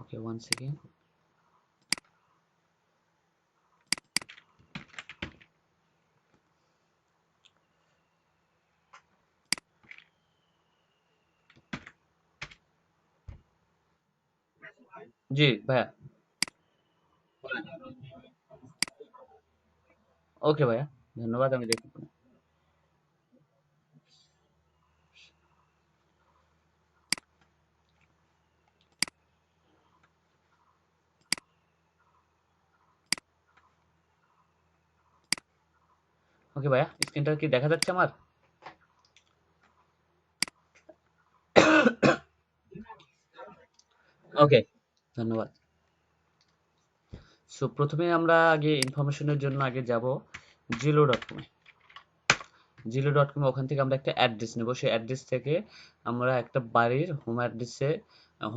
ওকে, 1 second. জি ভাইয়া। ওকে ভাইয়া, ধন্যবাদ, আমি দেখব। ওকে ভাইয়া, স্ক্রিনটা কি দেখা যাচ্ছে আমার? ওকে, ধন্যবাদ। সো প্রথমে আমরা আগে ইনফরমেশনের জন্য আগে যাব জিলো.কমে। জিলো.কমে ওখান থেকে আমরা একটা অ্যাড্রেস নেব। সেই অ্যাড্রেস থেকে আমরা একটা বাড়ির হোম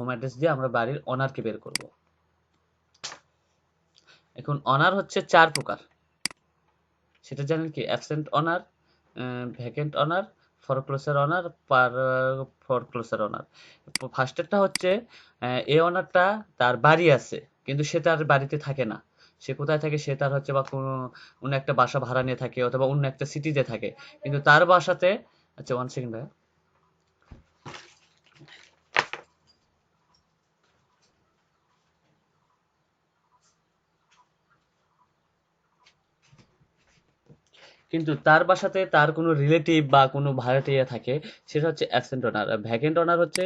অ্যাড্রেস দিয়ে আমরা বাড়ির অনারকে বের করব। এখন অনার হচ্ছে ৪ প্রকার। সেটা জানেন কি? Absent honour, vacant honour, foreclosure honour, foreclosure honour. ফার্স্টেরটা হচ্ছে এ অনারটা তার বাড়ি আছে কিন্তু সে তার বাড়িতে থাকে না। সে কোথায় থাকে? সে তার হচ্ছে বা কোনো অন্য একটা বাসা ভাড়া নিয়ে থাকে অথবা অন্য একটা সিটিতে থাকে। কিন্তু তার বাসাতে, আচ্ছা 1 সেকেন্ড ভাইয়া। কিন্তু তার বাসাতে তার কোনো রিলেটিভ বা কোনো ভাড়াটিয়া থাকে, সেটা হচ্ছে অ্যাবসেন্ট ওনার। আর ভ্যাকেন্ট ওনার হচ্ছে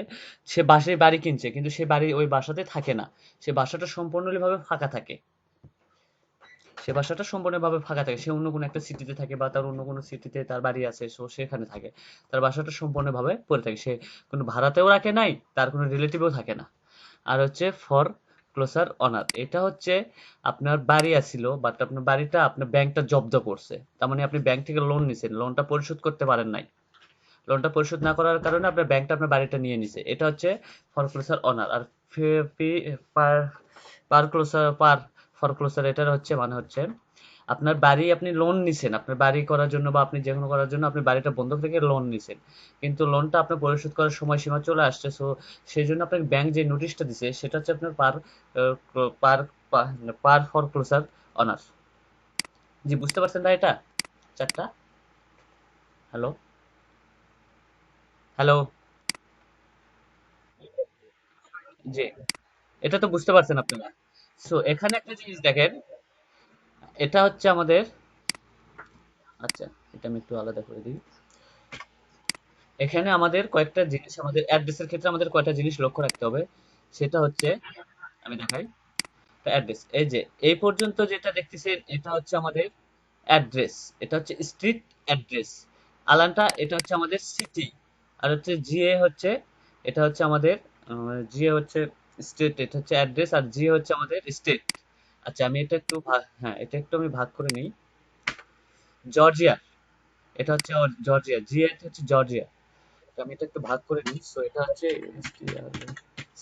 সে বাড়ি কিনছে কিন্তু সে বাড়ি ওই বাসাতে থাকে না। সে বাসাটা সম্পূর্ণভাবে ফাঁকা থাকে। সে বাসাটা সম্পূর্ণভাবে ফাঁকা থাকে। সে অন্য কোনো একটা সিটিতে থাকে বা তার অন্য কোনো সিটিতে তার বাড়ি আছে। সো সেখানে থাকে। তার বাসাটা সম্পূর্ণভাবে পড়ে থাকে। সে কোনো ভাড়াতেও রাখে নাই, তার কোনো রিলেটিভও থাকে না। আর হচ্ছে ফর ক্লোজার অনার। এটা হচ্ছে আপনার বাড়ি আছিল বাট আপনার বাড়িটা আপনার ব্যাংকটা জব্দ করছে। তার মানে আপনি ব্যাংক থেকে লোন নিছেন, লোনটা পরিশোধ করতে পারেন নাই। লোনটা পরিশোধ না করার কারণে আপনার ব্যাংকটা আপনার বাড়িটা নিয়ে নিছে। এটা হচ্ছে ফরক্লোজার অনার। আর পার পার ক্লোজার পার ফরক্লোজার এটার হচ্ছে মানে হচ্ছে আপনার বাড়ি আপনি লোন নিছেন আপনার বাড়ি করার জন্য বা আপনি যেকোনো করার জন্য আপনি বাড়িটা বন্ধক রেখে লোন নিছেন। কিন্তু লোনটা আপনার পরিশোধ করার সময়সীমা চলে আসছে। সো সেই জন্য আপনাকে ব্যাংক যে নোটিশটা দিছে সেটা হচ্ছে আপনার পার পার ফরক্লোজার অনার। জি বুঝতে পারছেন ভাই এটা? চারটা। Hello, hello. জি, এটা তো বুঝতে পারছেন আপনারা। সো এখানে একটা জিনিস দেখেন, এটা হচ্ছে আমাদের, আচ্ছা এটা আমি একটু আলাদা করে দিই। এখানে আমাদের কয়েকটা জিনিস, আমাদের অ্যাড্রেসের ক্ষেত্রে আমাদের কয়টা জিনিস লক্ষ্য রাখতে হবে। সেটা হচ্ছে, আমি দেখাই। অ্যাড্রেস, এই যে এই পর্যন্ত যেটা দেখতেছেন এটা হচ্ছে আমাদের অ্যাড্রেস। এটা হচ্ছে স্ট্রিট অ্যাড্রেস। আলানটা এটা হচ্ছে আমাদের সিটি। আর হচ্ছে জিএ হচ্ছে, এটা হচ্ছে আমাদের জিএ হচ্ছে স্টেট, এটা হচ্ছে অ্যাড্রেস। আর জিএ হচ্ছে আমাদের স্টেট। আচ্ছা আমি এটা একটু হ্যাঁ এটা একটু আমি ভাগ করে নিই। জর্জিয়া, এটা হচ্ছে জর্জিয়া। জিএ হচ্ছে জর্জিয়া। তো আমি এটা একটু ভাগ করে নিই। সো এটা হচ্ছে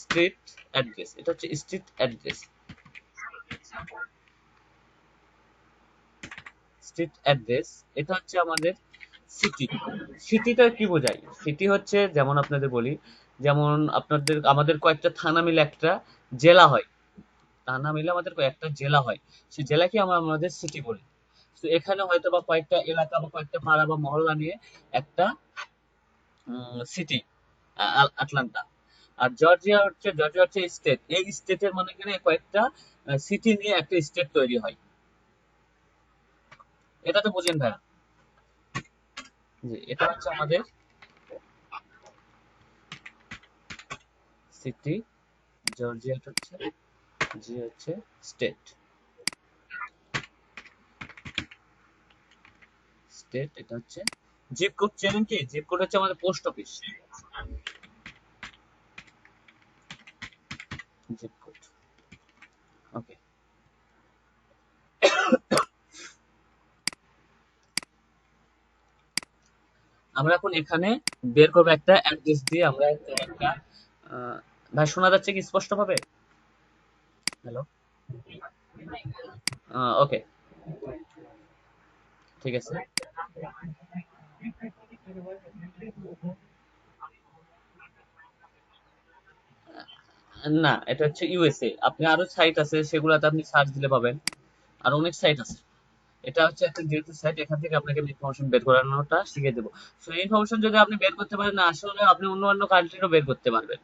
স্ট্রিট অ্যাড্রেস, এটা হচ্ছে স্ট্রিট অ্যাড্রেস। স্ট্রিট অ্যাড্রেস, এটা হচ্ছে আমাদের সিটি। সিটিটা কি বোঝায়? সিটি হচ্ছে যেমন আপনাদের বলি, যেমন আপনাদের আমাদের কয়েকটা থানা মিলে একটা জেলা হয়। থানা মিলে আমাদের কয়েকটা জেলা হয়। সেই জেলাকে আমরা আমাদের সিটি বলি। তো এখানে হয়তো বা কয়েকটা এলাকা বা কয়েকটা পাড়া বা মহল্লা নিয়ে একটা সিটি, আটলান্টা। আর জর্জিয়া হচ্ছে স্টেট। এই স্টেটের মানে এখানে কয়েকটা সিটি নিয়ে একটা স্টেট তৈরি হয়। এটা তো বুঝেন ভাই? জি, এটা হচ্ছে আমাদের সিটি। জর্জিয়াটা হচ্ছে, জি হচ্ছে স্টেট। স্টেট এটা হচ্ছে জিপ কোড। চেনেন কি? জিপ কোড হচ্ছে আমাদের post office. Zip code. Okay, আমরা এখন এখানে বের করবো একটা অ্যাড্রেস দিয়ে। আমরা একটা আহ, ভাই শোনা যাচ্ছে কি স্পষ্ট ভাবে? হ্যালো, ওকে, ঠিক আছে। না, এটা হচ্ছে ইউএসএ। আপনি আরো সাইট আছে, সেগুলাতে আপনি সার্চ দিলে পাবেন। আর অনেক সাইট আছে। এটা হচ্ছে একটা যেহেতু সাইট, এখান থেকে আপনাকে ইনফরমেশন বের করানোটা শিখিয়ে দেবো। সো এই ইনফরমেশন যদি আপনি বের করতে পারেন না, আসলে আপনি অন্য অন্য কান্ট্রিরও বের করতে পারবেন।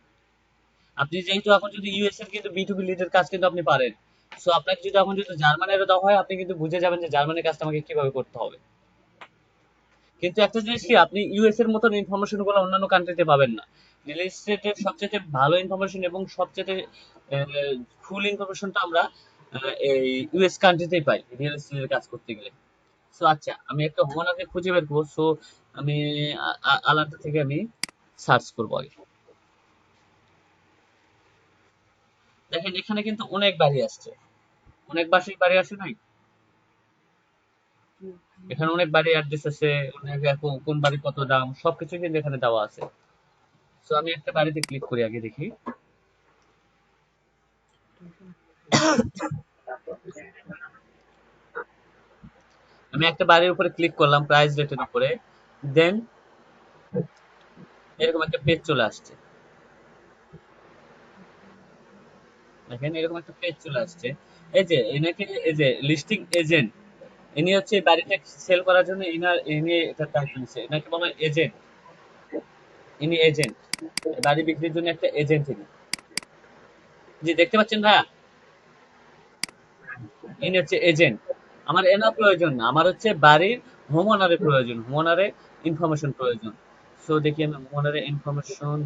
আপনি যেহেতু এখন যদি ইউএস এর কিন্তু বিটুবি লিডের কাজ কিন্তু আপনি পারেন। সো আপনাকে যদি এখন যদি জার্মানিরও দেওয়া হয়, আপনি কিন্তু বুঝে যাবেন যে জার্মানির কাজটা আমাকে কিভাবে করতে হবে। কিন্তু একটা জিনিস কি, আপনি ইউএস এর মতন ইনফরমেশন গুলো অন্যান্য কান্ট্রিতে পাবেন না। রিয়েল এস্টেটের সবচেয়ে ভালো ইনফরমেশন এবং সবচেয়ে ফুল ইনফরমেশনটা আমরা এই ইউএস কান্ট্রিতেই পাই রিয়েল এস্টেটের কাজ করতে গেলে। সো আচ্ছা, আমি একটা হোমোনাকে খুঁজে বের করবো। সো আমি আলাদা থেকে আমি সার্চ করবো আগে। দেখেন এখানে কিন্তু অনেক বাড়ি আসছে, অনেক বাড়ি আসে নাই? এখানে অনেক বাড়ি অ্যাড্রেস আছে, অনেক কোন বাড়ি কত দাম সবকিছু কিন্তু এখানে দেওয়া আছে। সো আমি একটা বাড়িতে ক্লিক করি আগে দেখি। আমি একটা বাড়ির উপরে ক্লিক করলাম প্রাইস রেটের উপরে। দেন এরকম একটা পেজ চলে আসছে। দেখেন এরকম একটা পেজ চলে আসছে। এই যে এনাকে, এই যে লিস্টিং এজেন্ট, ইনি হচ্ছে এই বাড়িটা সেল করার জন্য ইনি এটা টাইটেল দিচ্ছে, এনাকে বলা হয় এজেন্ট। ইনি এজেন্ট, বাড়ি বিক্রির জন্য একটা এজেন্ট ইনি। জি দেখতে পাচ্ছেন ভাইয়া, ইনি হচ্ছে এজেন্ট। আমার এনা প্রয়োজন না, আমার হচ্ছে বাড়ির হোমওনারের প্রয়োজন, হোমওনারের ইনফরমেশন প্রয়োজন। সো দেখি আমি হোমওনারের ইনফরমেশন।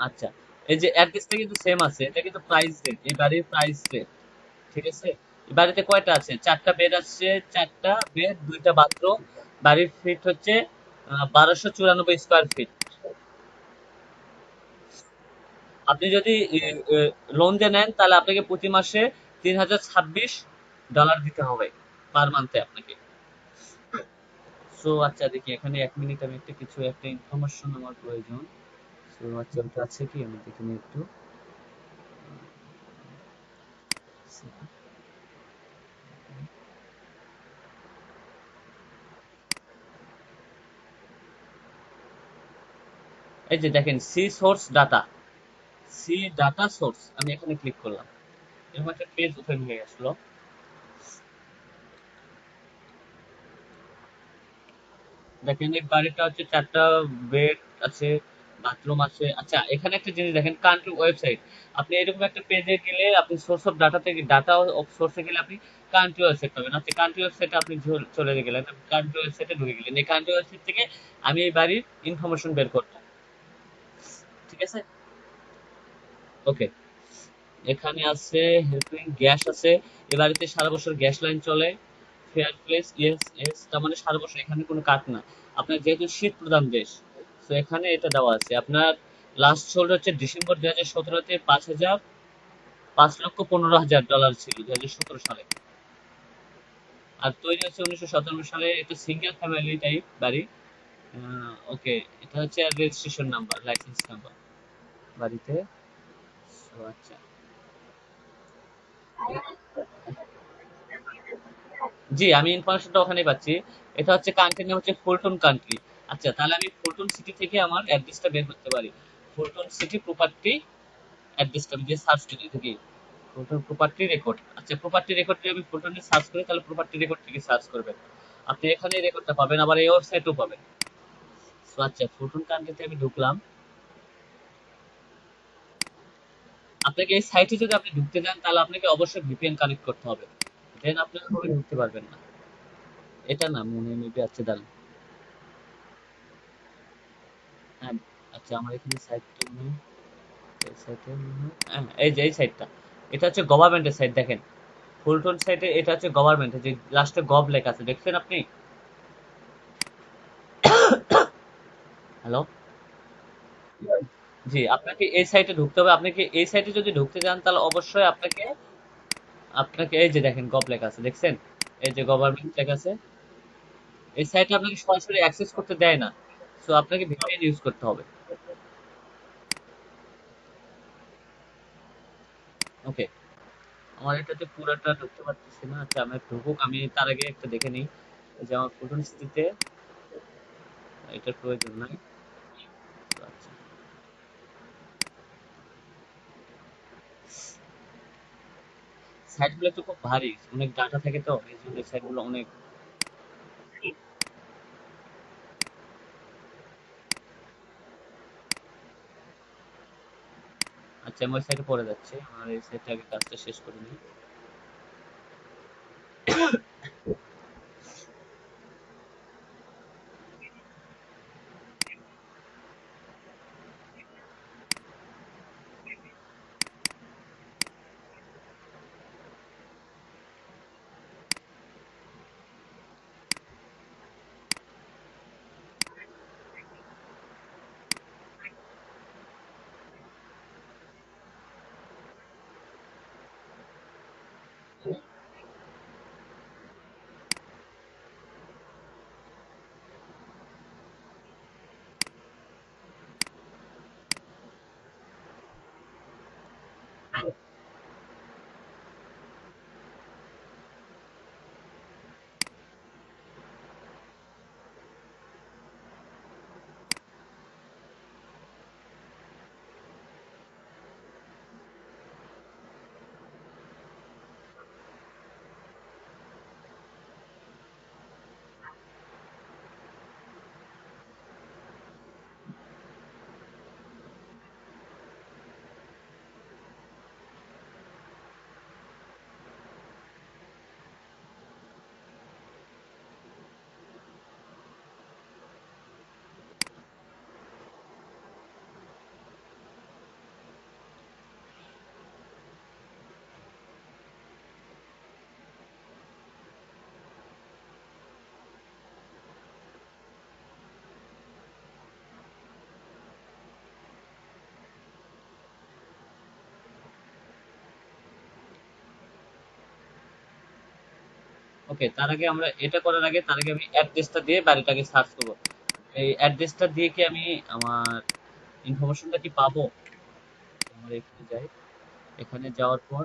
আচ্ছা, এই যে অ্যাড্রেসটা কিন্তু সেম আছে, এটা কিন্তু প্রাইস রেট, এই বাড়ির প্রাইস রেট। ঠিক আছে, এই বাড়িতে কয়টা আছে? 4টা বেড আছে, 4টা বেড, 2টা বাথরুম। বাড়ির ফিট হচ্ছে 1294 স্কোয়ার ফিট। আপনি যদি লোন দিয়ে নেন, তাহলে আপনাকে প্রতি মাসে $3026 দিতে হবে পার মান্থে আপনাকে। সো আচ্ছা দেখি এখানে 1 মিনিট, আমি একটা ইনফরমেশন আমার প্রয়োজন। সো আচ্ছা ওটা আছে কি, আমি দেখে নিই একটু। এই যে দেখেন C source data, C data source, আমি এখানে ক্লিক করলাম। এরকম একটা পেজ ওপেন হয়ে আসলো। দেখেন এই বাড়িটা হচ্ছে 4টা বেড আছে, বাথরুম আছে। আচ্ছা এখানে একটা জিনিস দেখেন, কান্ট্রি ওয়েবসাইট। আপনি এরকম একটা পেজে গেলে, আপনি সোর্স অফ ডাটা থেকে, ডাটা অফ সোর্সে গেলে আপনি কান্ট্রি ওয়েবসাইট পাবেন। আচ্ছা কান্ট্রি ওয়েবসাইটে আপনি চলে গেলেন, কান্ট্রি ওয়েবসাইটে ঢুকে গেলেন, এই কান্ট্রি ওয়েবসাইট থেকে আমি এই বাড়ির ইনফরমেশন বের করবো। ঠিক আছে, ওকে। এখানে আছে হেল্পিং গ্যাস আছে, এ বাড়িতে সারা বছর গ্যাস লাইন চলে। ফেয়ার প্লেস, ইয়েস ইয়েস, তার মানে সারা বছর এখানে কোনো কাট না। আপনার যেহেতু শীত প্রধান দেশ, তো এখানে এটা দেওয়া আছে। আপনার লাস্ট সোল্ড হচ্ছে ডিসেম্বর 2017-তে 5,15,000 ডলার ছিল 2017 সালে। আর তৈরি হচ্ছে 1997 সালে। এটা সিঙ্গেল ফ্যামিলি টাইপ বাড়ি। ওকে, এটা হচ্ছে রেজিস্ট্রেশন নাম্বার, লাইসেন্স নাম্বার বাড়িতে। So, আচ্ছা, জি আমি ইনফরমেশনটা ওখানেই পাচ্ছি। এটা হচ্ছে কান্ট্রি নেম হচ্ছে ফুলটন কান্ট্রি। আচ্ছা তাহলে আমি ফুলটন সিটি থেকে আমার অ্যাড্রেসটা বের করতে পারি। ফুলটন সিটি প্রপার্টি অ্যাড্রেসটা আমি যে সার্চ করি দেখি, ফুলটন প্রপার্টি রেকর্ড। আচ্ছা প্রপার্টি রেকর্ডে আমি ফুলটনে সার্চ করি, তাহলে প্রপার্টি রেকর্ড থেকে সার্চ করবেন, আপনি এখানে রেকর্ডটা পাবেন, আবার এই ওয়েবসাইটও পাবেন। So, আচ্ছা ফুলটন কান্ট্রিতে আমি ঢুকলাম। আপনাকে এই সাইটে যদি আপনি ঢুকতে চান, তাহলে আপনাকে অবশ্যই ভিপিএন কানেক্ট করতে হবে, দেন আপনি ওখানে ঢুকতে পারবেন না। এটা না মনে মেবি, আচ্ছা দাঁড়ান। হ্যাঁ, আচ্ছা আমার এখানে সাইটটা মনে হয়, এই সাইটে মনে হয়, হ্যাঁ এই যে এই সাইটটা, এটা হচ্ছে গভর্নমেন্টের সাইট। দেখেন ফুলটন সাইটে এটা হচ্ছে গভর্নমেন্টের, যে লাস্টে গভ লেখা আছে, দেখছেন আপনি? হ্যালো, জি আপনাকে এই সাইটে ঢুকতে হবে। আপনাকে এই সাইটে যদি ঢুকতে চান, তাহলে অবশ্যই আপনাকে, এই যে দেখেন গভ লেখা আছে, দেখছেন? এই যে গভর্নমেন্ট লেখা আছে। এই সাইটে আপনাকে সরাসরি অ্যাক্সেস করতে দেয় না, সো আপনাকে ভিপিএন ইউজ করতে হবে। ওকে, আমার এটাতে পুরাটা ঢুকতে পারতেছি না। আচ্ছা আমি ঢুকুক, আমি তার আগে একটা দেখে নিই যে আমার ফুলটন স্থিতিতে এটার প্রয়োজন নাই। আচ্ছা সাইট গুলো তো খুব ভারী, অনেক ডাটা থাকে তো এই জন্য সাইট গুলো অনেক। আচ্ছা আমি ওই সাইডে পরে যাচ্ছি, আমার এই সাইডে আগে কাজটা শেষ করে নিই। ওকে, তার আগে আমরা এটা করার আগে তার আগে আমি অ্যাড্রেসটা দিয়ে বাড়িটাকে সার্চ করবো। এই অ্যাড্রেসটা দিয়ে কি আমি আমার ইনফরমেশনটা কি পাবো? আমরা এখানে যাই, এখানে যাওয়ার পর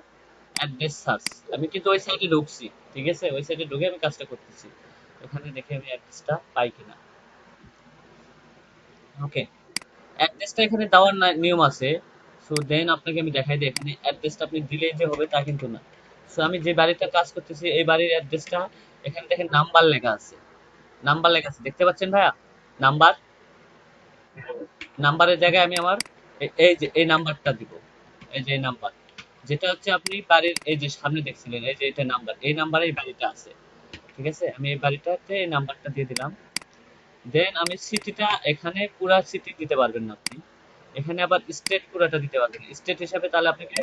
অ্যাড্রেস সার্চ, আমি কিন্তু ওই সাইটে ঢুকছি, ঠিক আছে, ওই সাইটে ঢুকে আমি কাজটা করতেছি। ওখানে দেখে আমি অ্যাড্রেসটা পাই কিনা। ওকে, অ্যাড্রেসটা এখানে দেওয়ার নিয়ম আছে। সো দেন আপনাকে আমি দেখাই দিই, এখানে অ্যাড্রেসটা আপনি দিলেই যে হবে তা কিন্তু না। সো আমি যে বাড়িটা কাজ করতেছি এই বাড়ির অ্যাড্রেসটা, এখানে দেখেন নাম্বার লেখা আছে, নাম্বার লেখা আছে দেখতে পাচ্ছেন ভাইয়া? নাম্বার, নাম্বারের জায়গায় আমি আমার এই যে এই নাম্বারটা দিব, এই যে এই নাম্বার, যেটা হচ্ছে আপনি বাড়ির এই যে সামনে দেখছিলেন, এই যে এটা নাম্বার, এই নাম্বারে এই বাড়িটা আছে। ঠিক আছে, আমি এই বাড়িটাতে এই নাম্বারটা দিয়ে দিলাম। দেন আমি সিটিটা, এখানে পুরা সিটি দিতে পারবেন না আপনি, এখানে আবার স্টেট পুরাটা দিতে পারবেন, স্টেট হিসাবে তাহলে আপনাকে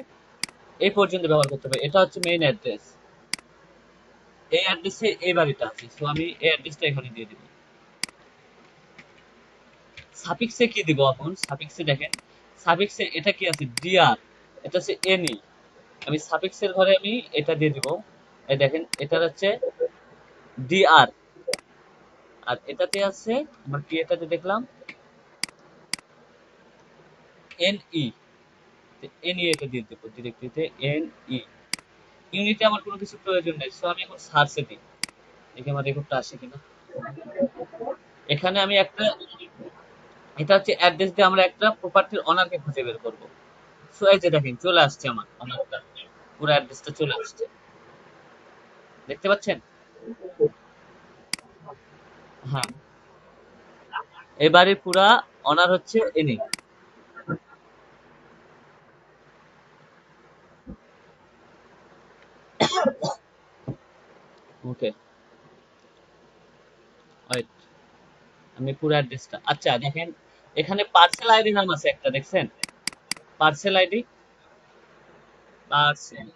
এই পর্যন্ত ব্যবহার করতে হবে। এটা হচ্ছে মেইন অ্যাড্রেস, এই অ্যাড্রেসে এই বাড়িটা আছে, সো আমি এই অ্যাড্রেসটা এখানে দিয়ে দিব। সাফিক্সে কি দিব এখন? সাফিক্সে দেখেন, সাফিক্সে এটা কি আছে, ডিআর, এটা হচ্ছে এনি, আমি সাফিক্সের ঘরে আমি এটা দিয়ে দিব। এই দেখেন এটা হচ্ছে ডিআর, আর এটাতে আছে আমার কি, এটাতে দেখলাম এন ই, এন ই এটা দিয়ে দেবো ডিরেক্টরিতে এন ই। ইউনিটে আমার কোনো কিছু প্রয়োজন নেই, সো আমি এখন সার্চে দিই, দেখি আমার রেকর্ডটা আসে কিনা। এখানে আমি একটা, এটা হচ্ছে অ্যাড্রেস দিয়ে আমরা একটা প্রপার্টির অনারকে খুঁজে বের করব। সো এই যে দেখেন চলে আসছে আমার অনারটা, পুরো অ্যাড্রেসটা চলে আসছে, দেখতে পাচ্ছেন? হ্যাঁ, এবারে পুরা অনার হচ্ছে এনি। ওকে, ওয়েট, আমি পুরো অ্যাড্রেসটা, আচ্ছা দেখেন, এখানে পার্সেল আইডি নাম আছে একটা, দেখছেন? পার্সেল আইডি, পার্সেল,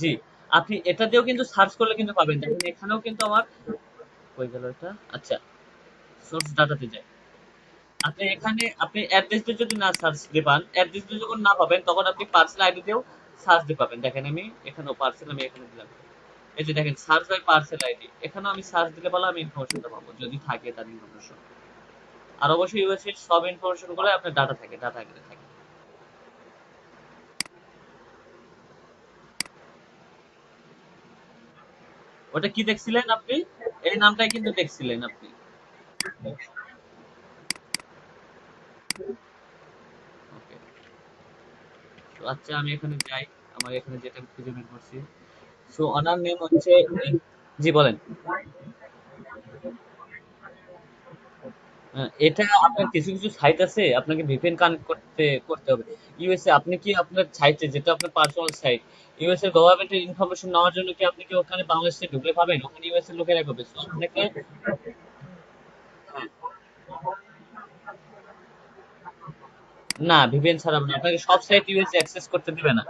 জি, আপনি এটা দিয়েও কিন্তু সার্চ করলে কিন্তু পাবেন, দেখেন এখানেও কিন্তু আমার, কই গেল এটা, আচ্ছা সোর্স ডাটাতে যাই। আপনি এখানে আপনি অ্যাড্রেস দিয়ে যদি না সার্চ দিয়ে পান, অ্যাড্রেস দিয়ে যখন না পাবেন তখন আপনি পার্সেল আইডি দিয়েও সার্চ দিয়ে পাবেন। দেখেন আমি এখানেও পার্সেল আমি এখানে দিলাম, এই যে দেখেন সার্চ বাই পার্সেল আইডি, এখানেও আমি সার্চ দিলে বলা আমি ইনফরমেশনটা পাবো যদি থাকে তার ইনফরমেশন। আর অবশ্যই ইউএসএ সব ইনফরমেশন গুলো আপনার ডাটা থাকে, ডাটা আকারে থাকে। ওটা কি দেখছিলেন আপনি? এই নামটাই কিন্তু দেখছিলেন আপনি। ওকে, তো আচ্ছা আমি এখানে যাই, আমার এখানে যেটা আমি খুঁজে বের করছি, সো ওনার নেম হচ্ছে, জি বলেন। এটা আপনার কিছু কিছু সাইট আছে, আপনাকে ভিপিএন কানেক্ট করতে করতে হবে। ইউএসএ আপনি কি আপনার সাইটে, যেটা আপনার পার্সোনাল সাইট, ইউএসএ গভর্নমেন্টের ইনফরমেশন নেওয়ার জন্য কি আপনি কি ওখানে বাংলাদেশে ঢুকলে পাবেন? ওখানে ইউএসএ লোকেরা পাবে। সো আপনাকে, না ভিপিএন ছাড়া হবে না, আপনাকে সব সাইট ইউএসএ অ্যাক্সেস করতে দিবে না।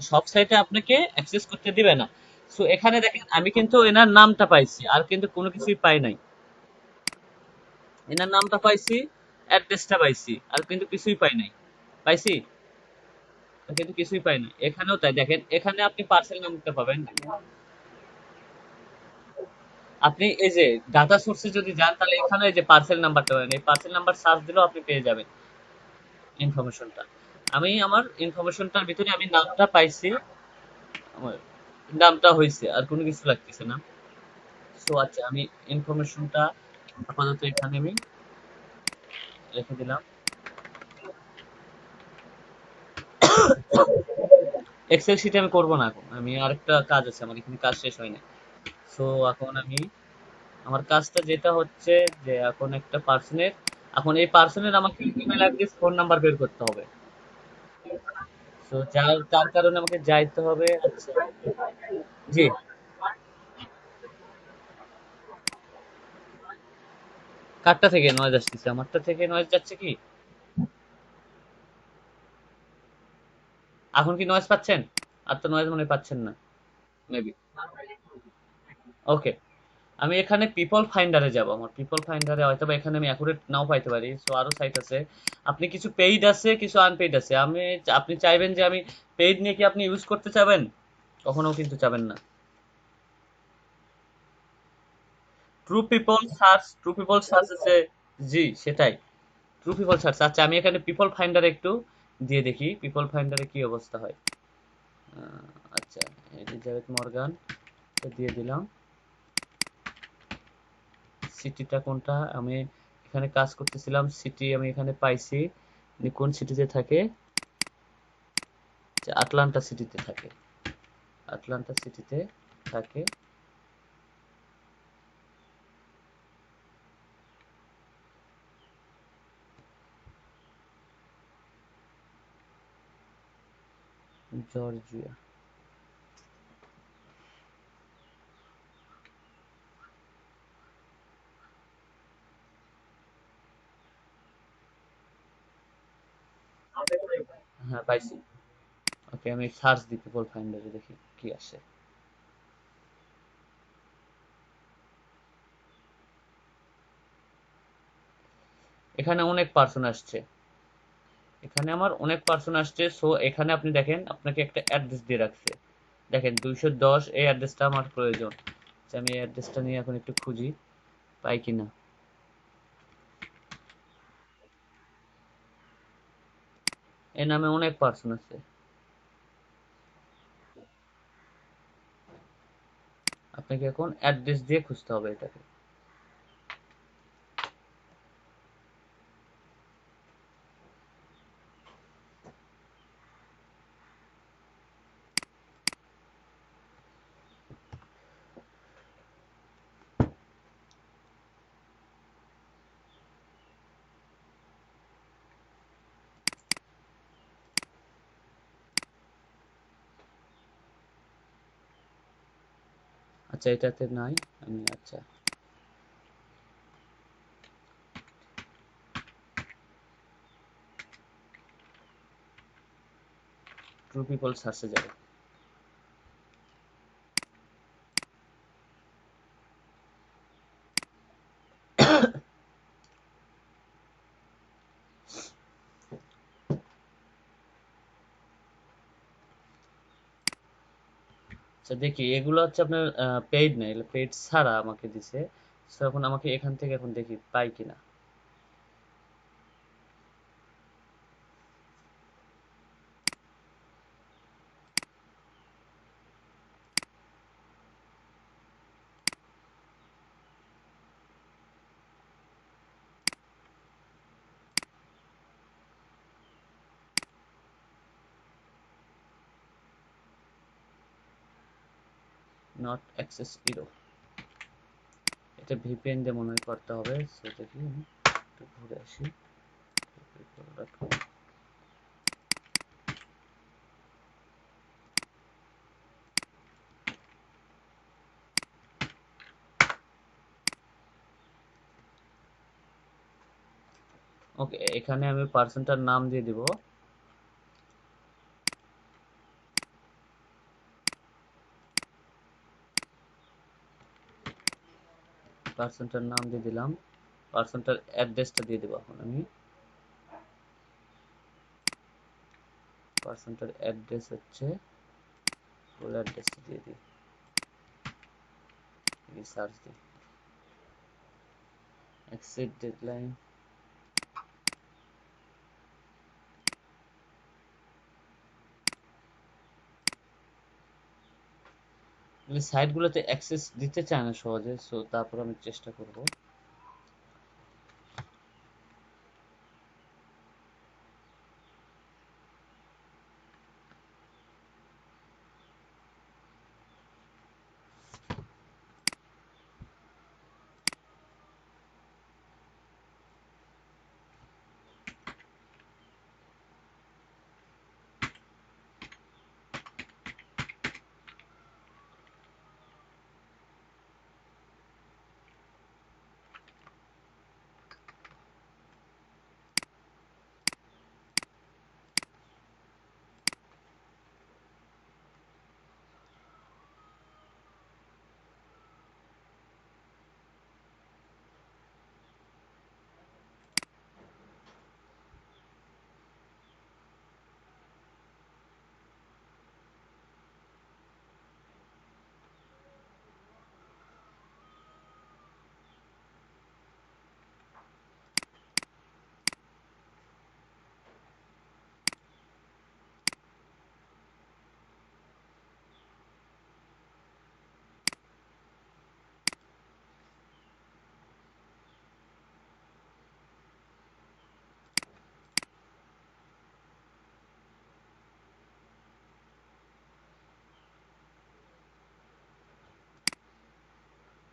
সব সাইটে আপনাকে অ্যাক্সেস করতে দিবে না। সো এখানে দেখেন আমি কিন্তু এনার নামটা পাইছি, আর কিন্তু কোনো কিছুই পাই নাই। এনার নামটা পাইছি, অ্যাড্রেসটা পাইছি, আর কিন্তু কিছুই পাই নাই। পাইছি, আর কিন্তু কিছুই পাই নাই। এখানেও তাই, দেখেন এখানে আপনি পার্সেল নাম্বারটা পাবেন। আপনি এই যে ডাটা সোর্সে যদি যান, তাহলে এখানে এই যে পার্সেল নাম্বারটা পাবেন, এই পার্সেল নাম্বার সার্চ দিলেও আপনি পেয়ে যাবেন ইনফরমেশনটা। আমি আমার ইনফরমেশনটার ভিতরে আমি নামটা পাইছি, আমার নামটা হয়েছে, আর কোনো কিছু লাগতেছে না। সো আচ্ছা, আমি ইনফরমেশনটা আপাতত এখানে আমি রেখে দিলাম। এক্সেল শিটে আমি করবো না এখন, আমি আরেকটা কাজ আছে, আমার এখানে কাজ শেষ হয় না। সো এখন আমি, আমার কাজটা যেটা হচ্ছে, যে এখন একটা পার্সনের, এখন এই পার্সনের আমাকে ইমেল অ্যাড্রেস, ফোন নাম্বার বের করতে হবে। তো যার তার কারণে আমাকে যাইতে হবে। আচ্ছা, জি। কারটা থেকে নয়েজ আসতেছে? আমারটা থেকে নয়েজ যাচ্ছে কি? এখন কি নয়েজ পাচ্ছেন? আর তো নয়েজ মনে হয় পাচ্ছেন না, মেবি। ওকে, আমি এখানে পিপল ফাইন্ডারে যাব। আমার পিপল ফাইন্ডারে হয়তো বা এখানে আমি অ্যাকুরেট নাও পাইতে পারি। সো আরো সাইট আছে, আপনি কিছু পেইড আছে, কিছু আনপেইড আছে। আপনি চাইবেন যে আমি পেইড নিয়ে কি আপনি ইউজ করতে চাবেন? কখনো কিন্তু চাবেন না। ট্রু পিপল সার্চ আছে। জি, সেটাই। True people search. আচ্ছা, আমি এখানে পিপল ফাইন্ডারে একটু দিয়ে দেখি পিপল ফাইন্ডারে কি অবস্থা হয়। আচ্ছা, এলিজাবেথ মর্গান দিয়ে দিলাম। সিটিটা কোনটা, আমি এখানে কাজ করতেছিলাম, সিটি আমি এখানে পাইছি। উনি কোন সিটিতে থাকে? যে আটলান্টা সিটিতে থাকে, আটলান্টা সিটিতে থাকে। জর্জিয়া। হ্যাঁ, পাইছি। ওকে, আমি সার্চ দিই পিপল ফাইন্ডারে, দেখি কি আসে। এখানে অনেক পার্সন আসছে, এখানে আমার অনেক পার্সন আসছে। সো এখানে আপনি দেখেন, আপনাকে একটা অ্যাড্রেস দিয়ে রাখছে। দেখেন 210, এই অ্যাড্রেসটা আমার প্রয়োজন। আচ্ছা, আমি এই অ্যাড্রেসটা নিয়ে এখন একটু খুঁজি, পাই কিনা। এই নামে অনেক পার্সন আছে। আপনাকে এখন অ্যাড্রেস দিয়ে খুঁজতে হবে এটাকে। আচ্ছা, এটাতে নাই। আমি, আচ্ছা, ট্রু পিপল সার্চে যাবে। আচ্ছা, দেখি এগুলো হচ্ছে আপনার পেইড না, এগুলো পেইড ছাড়া আমাকে দিছে। সো এখন আমাকে এখান থেকে এখন দেখি পাই কিনা। নট অ্যাক্সেস ইরো, এটা ভিপিএন দিয়ে মনে হয় করতে হবে। সেটা কি একটু ঘুরে আসি। ওকে, এখানে আমি পার্সনটার নাম দিয়ে দিব। পার্সনটার নাম দিয়ে দিলাম, পার্সনটার অ্যাড্রেসটা দিয়ে দেবো। এখন আমি পার্সনটার অ্যাড্রেস হচ্ছে, ফুল অ্যাড্রেসটা দিয়ে দিই, সার্চ দিই, এক্সিট ডেডলাইন। সাইটগুলোতে অ্যাক্সেস দিতে চায় না সহজে, সো তারপর আমি চেষ্টা করব।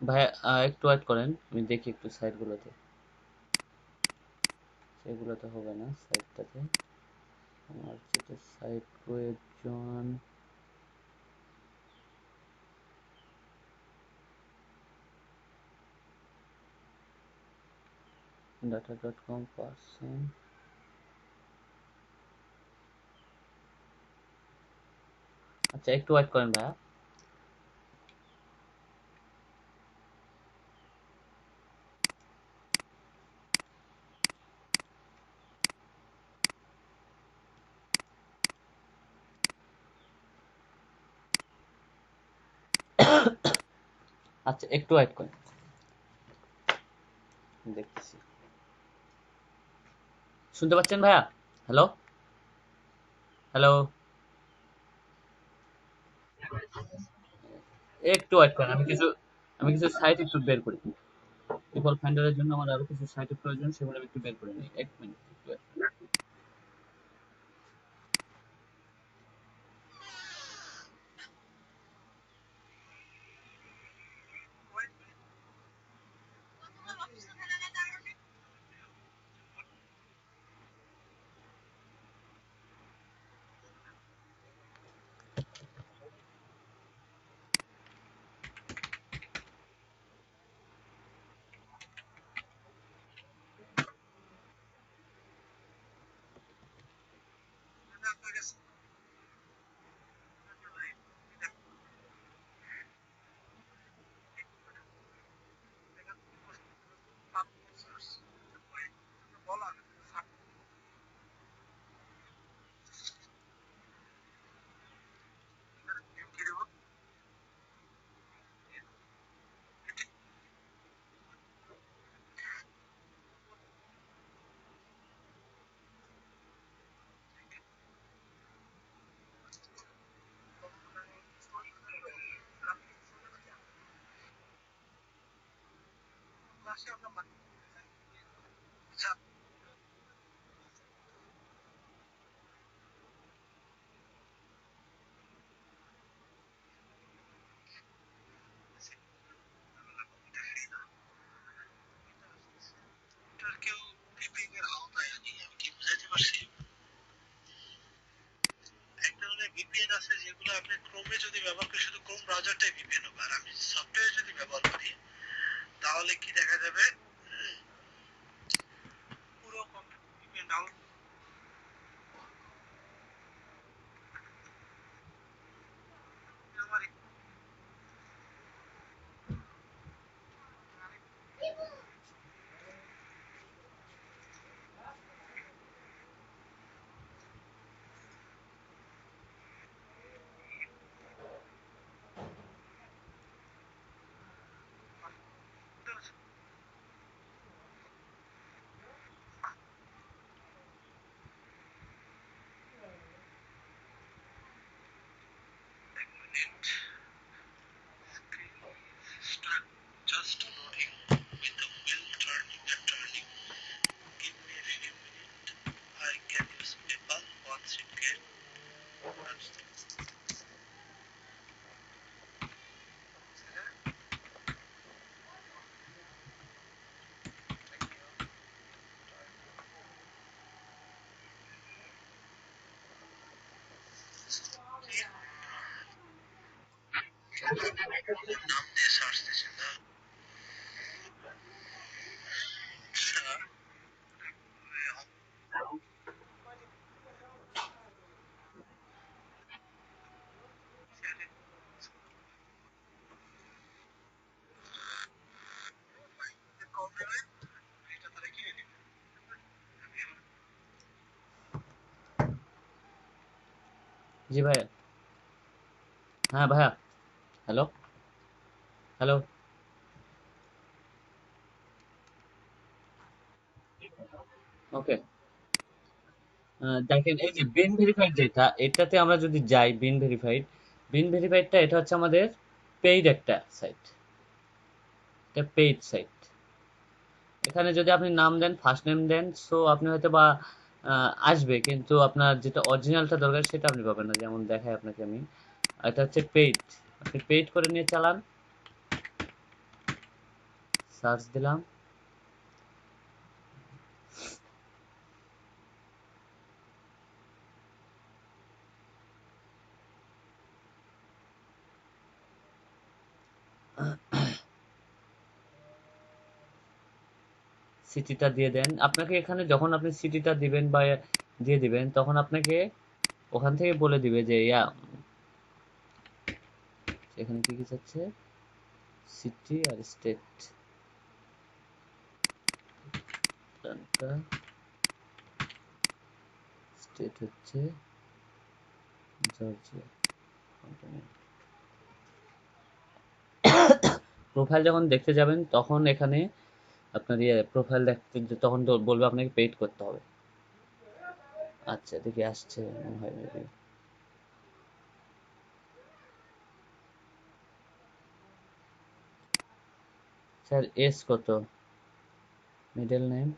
ভাই একটু ওয়েট করেন, আমি দেখি একটু সাইটগুলোতে। সেগুলোতে হবে না, সাইটটাতে আমার যেটা সাইট প্রয়োজন। data.com person. আচ্ছা একটু ওয়েট করেন ভাইয়া। আচ্ছা একটু ওয়েট করেন, দেখতেছি। শুনতে পাচ্ছেন ভাইয়া? Hello, hello. একটু ওয়েট করেন, আমি কিছু সাইট একটু বের করি। পিপল ফাইন্ডারের জন্য আমার আরো কিছু সাইটের প্রয়োজন, সেগুলো আমি একটু বের করে নিই। এক মিনিট, একটু wait করুন। শুধু ক্রোম ব্রাউজারটাই ভিপিএন হবে। আর আমি সফটওয়্যার যদি ব্যবহার করি তাহলে কি দেখা যাবে, পুরো ভিপিএন ডাউনলোড আমার start just loading with the wheel turning and turning. Give me a few minutes. I can use PayPal once it gets. নাম দিয়ে সার্চ দিচ্ছেন না? কম দেবে এটা তারা কিনে দিবে। জি ভাইয়া। হ্যাঁ ভাইয়া। Hello, hello. ওকে। দেখেন এই যে বিন ভেরিফাইড যেটা, এটাতে আমরা যদি যাই বিন ভেরিফাইড, বিন ভেরিফাইডটা এটা হচ্ছে আমাদের পেইড একটা সাইট, এটা পেইড সাইট। এখানে যদি আপনি নাম দেন, ফার্স্ট নেম দেন, সো আপনি হয়তো বা আসবে, কিন্তু আপনার যেটা অরিজিনালটা দরকার সেটা আপনি পাবেন না। যেমন দেখাই আপনাকে আমি, এটা হচ্ছে পেইড। আপনি পেইড করে নিয়ে চালান, সার্চ দিলাম। সিটিটা দিয়ে দেন। আপনাকে এখানে যখন আপনি সিটিটা দিবেন বা দিয়ে দিবেন, তখন আপনাকে ওখান থেকে বলে দিবে যে এখানে কি কি চাচ্ছে, সিটি আর স্টেট। স্টেট হচ্ছে জর্জিয়া। প্রোফাইল যখন দেখতে যাবেন তখন এখানে আপনার প্রোফাইল দেখতে তখন বলবে আপনাকে পেইড করতে হবে। আচ্ছা, দেখি আসছে মনে হয় মেবি। স্যার এস কত, মিডল নেম,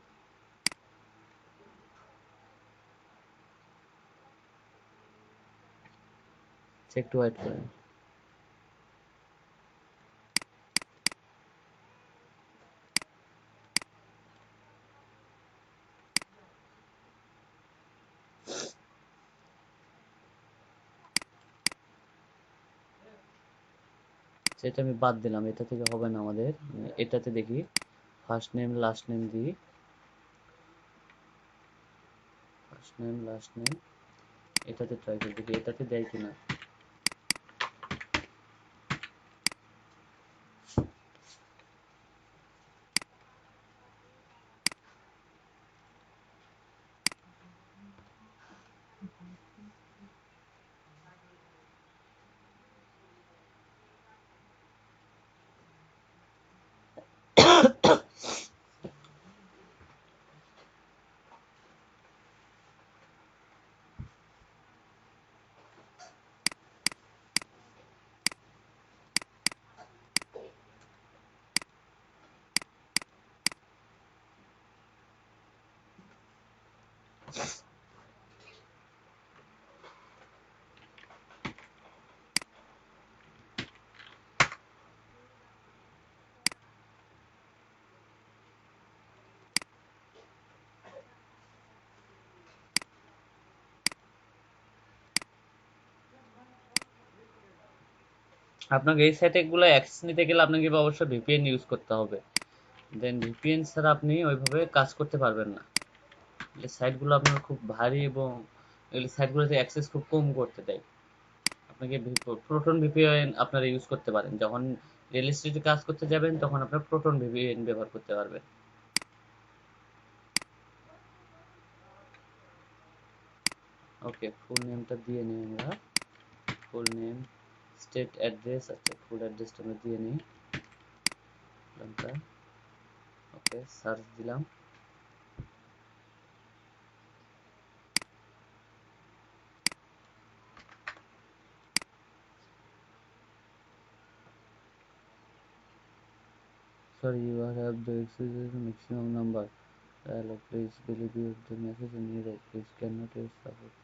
একটু ওয়েট করেন। সেটা আমি বাদ দিলাম, এটা থেকে হবে না আমাদের। এটাতে দেখি ফার্স্ট নেম লাস্ট নেম দিই, ফার্স্ট নেম লাস্ট নেম, এটাতে ট্রাই করে দেখি এটাতে দেয় কিনা। আপনাকে এই সাইটে গুলো অ্যাক্সেস নিতে গেলে আপনাকে অবশ্যই ভিপিএন ইউজ করতে হবে। দেন ভিপিএন ছাড়া আপনি ওইভাবে কাজ করতে পারবেন না। এই সাইটগুলো আপনার খুব ভারী এবং এই সাইটগুলোতে অ্যাক্সেস খুব কম করতে দেয়। আপনাকে প্রোটন ভিপিএন আপনারা ইউজ করতে পারেন। যখন রিয়েল এস্টেটে কাজ করতে যাবেন তখন আপনার প্রোটন ভিপিএন ব্যবহার করতে পারবেন। ওকে, ফুল নেমটা দিয়ে নিই আমরা। ফুল নেম, স্টেট অ্যাড্রেস, আচ্ছা ফুল অ্যাড্রেসটা আমরা দিয়ে নিই। ওকে, সার্চ দিলাম। Sorry, you have the excess maximum number. Dialog, please believe you the message in error. Please cannot use support.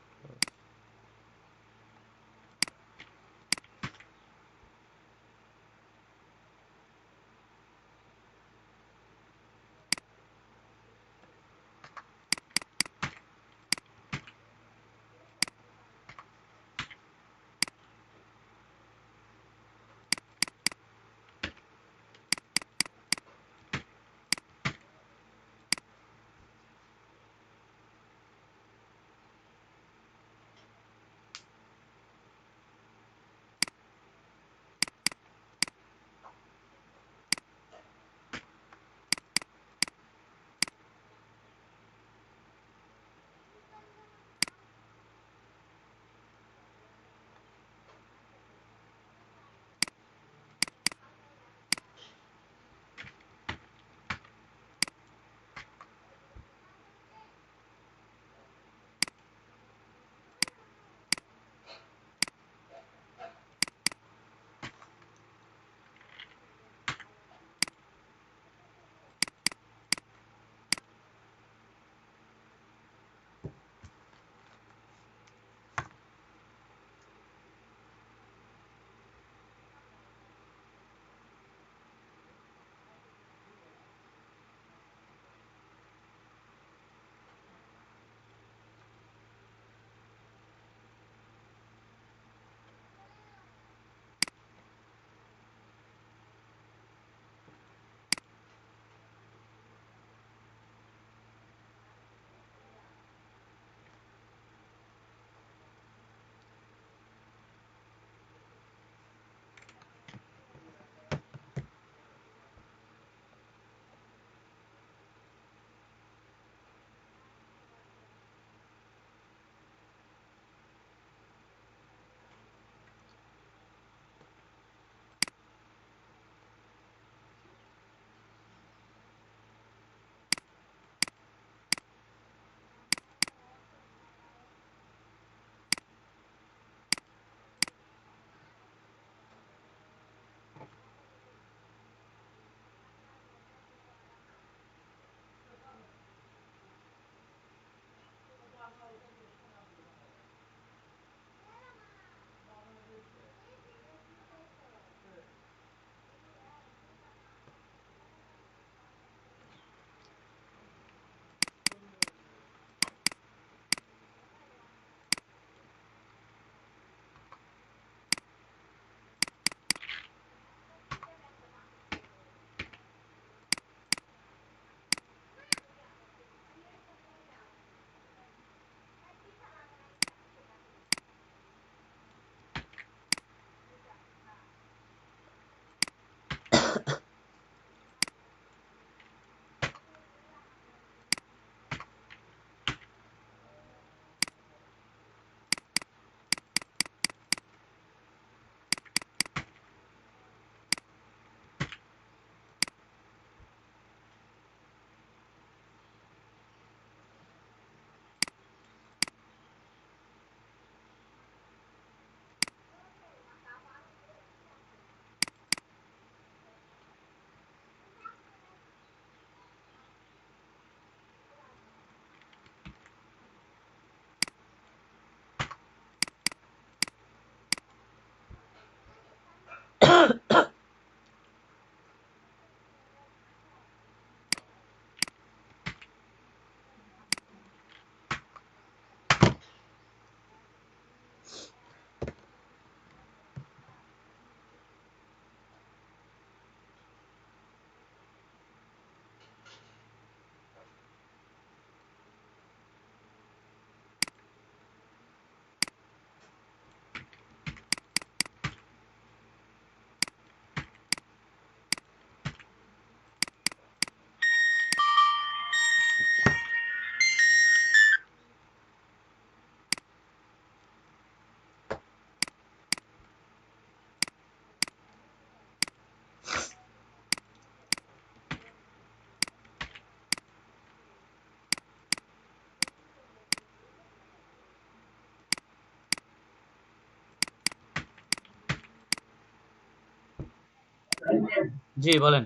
জি বলেন।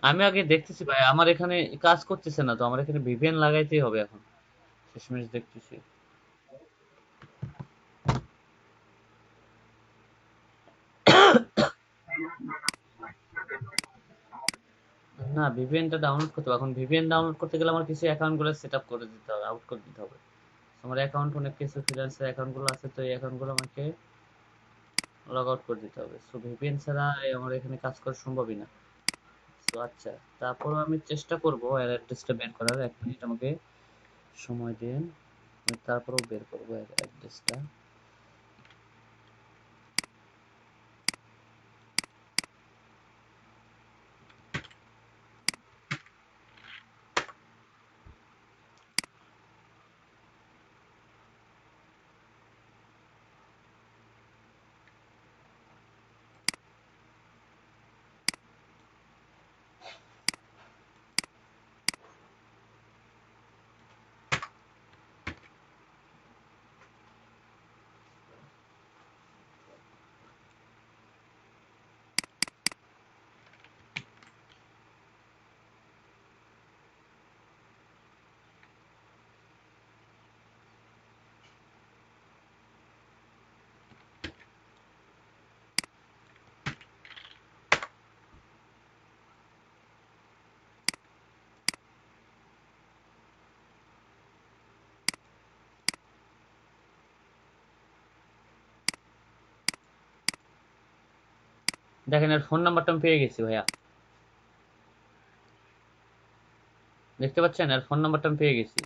আমি আগে দেখতেছি ভাই, আমার এখানে কাজ করতেছে না তো, আমার এখানে ভিপিএন লাগাইতেই হবে এখন। শেষমেশ দেখতেছি। না, ভিপিএনটা ডাউনলোড করতে হবে। এখন ভিপিএন ডাউনলোড করতে গেলে আমার কিছু অ্যাকাউন্ট গুলো সেট আপ করে দিতে হবে, আউট করে দিতে হবে। আমার অ্যাকাউন্ট অনেক কিছু ফ্রিল্যান্সের অ্যাকাউন্ট গুলো আছে, তো এই অ্যাকাউন্ট গুলো আমাকে লগ আউট করে দিতে হবে। সো ভিপিএন ছাড়া আমার এখানে কাজ করা সম্ভবই না। সো আচ্ছা, তারপরও আমি চেষ্টা করবো এর অ্যাড্রেসটা বের করার। 1 মিনিট আমাকে সময় দিন, আমি তারপরেও বের করবো এর অ্যাড্রেসটা। দেখেন, এর ফোন নাম্বারটা আমি পেয়ে গেছি ভাইয়া। দেখতে পাচ্ছেন, এর ফোন নাম্বারটা আমি পেয়ে গেছি।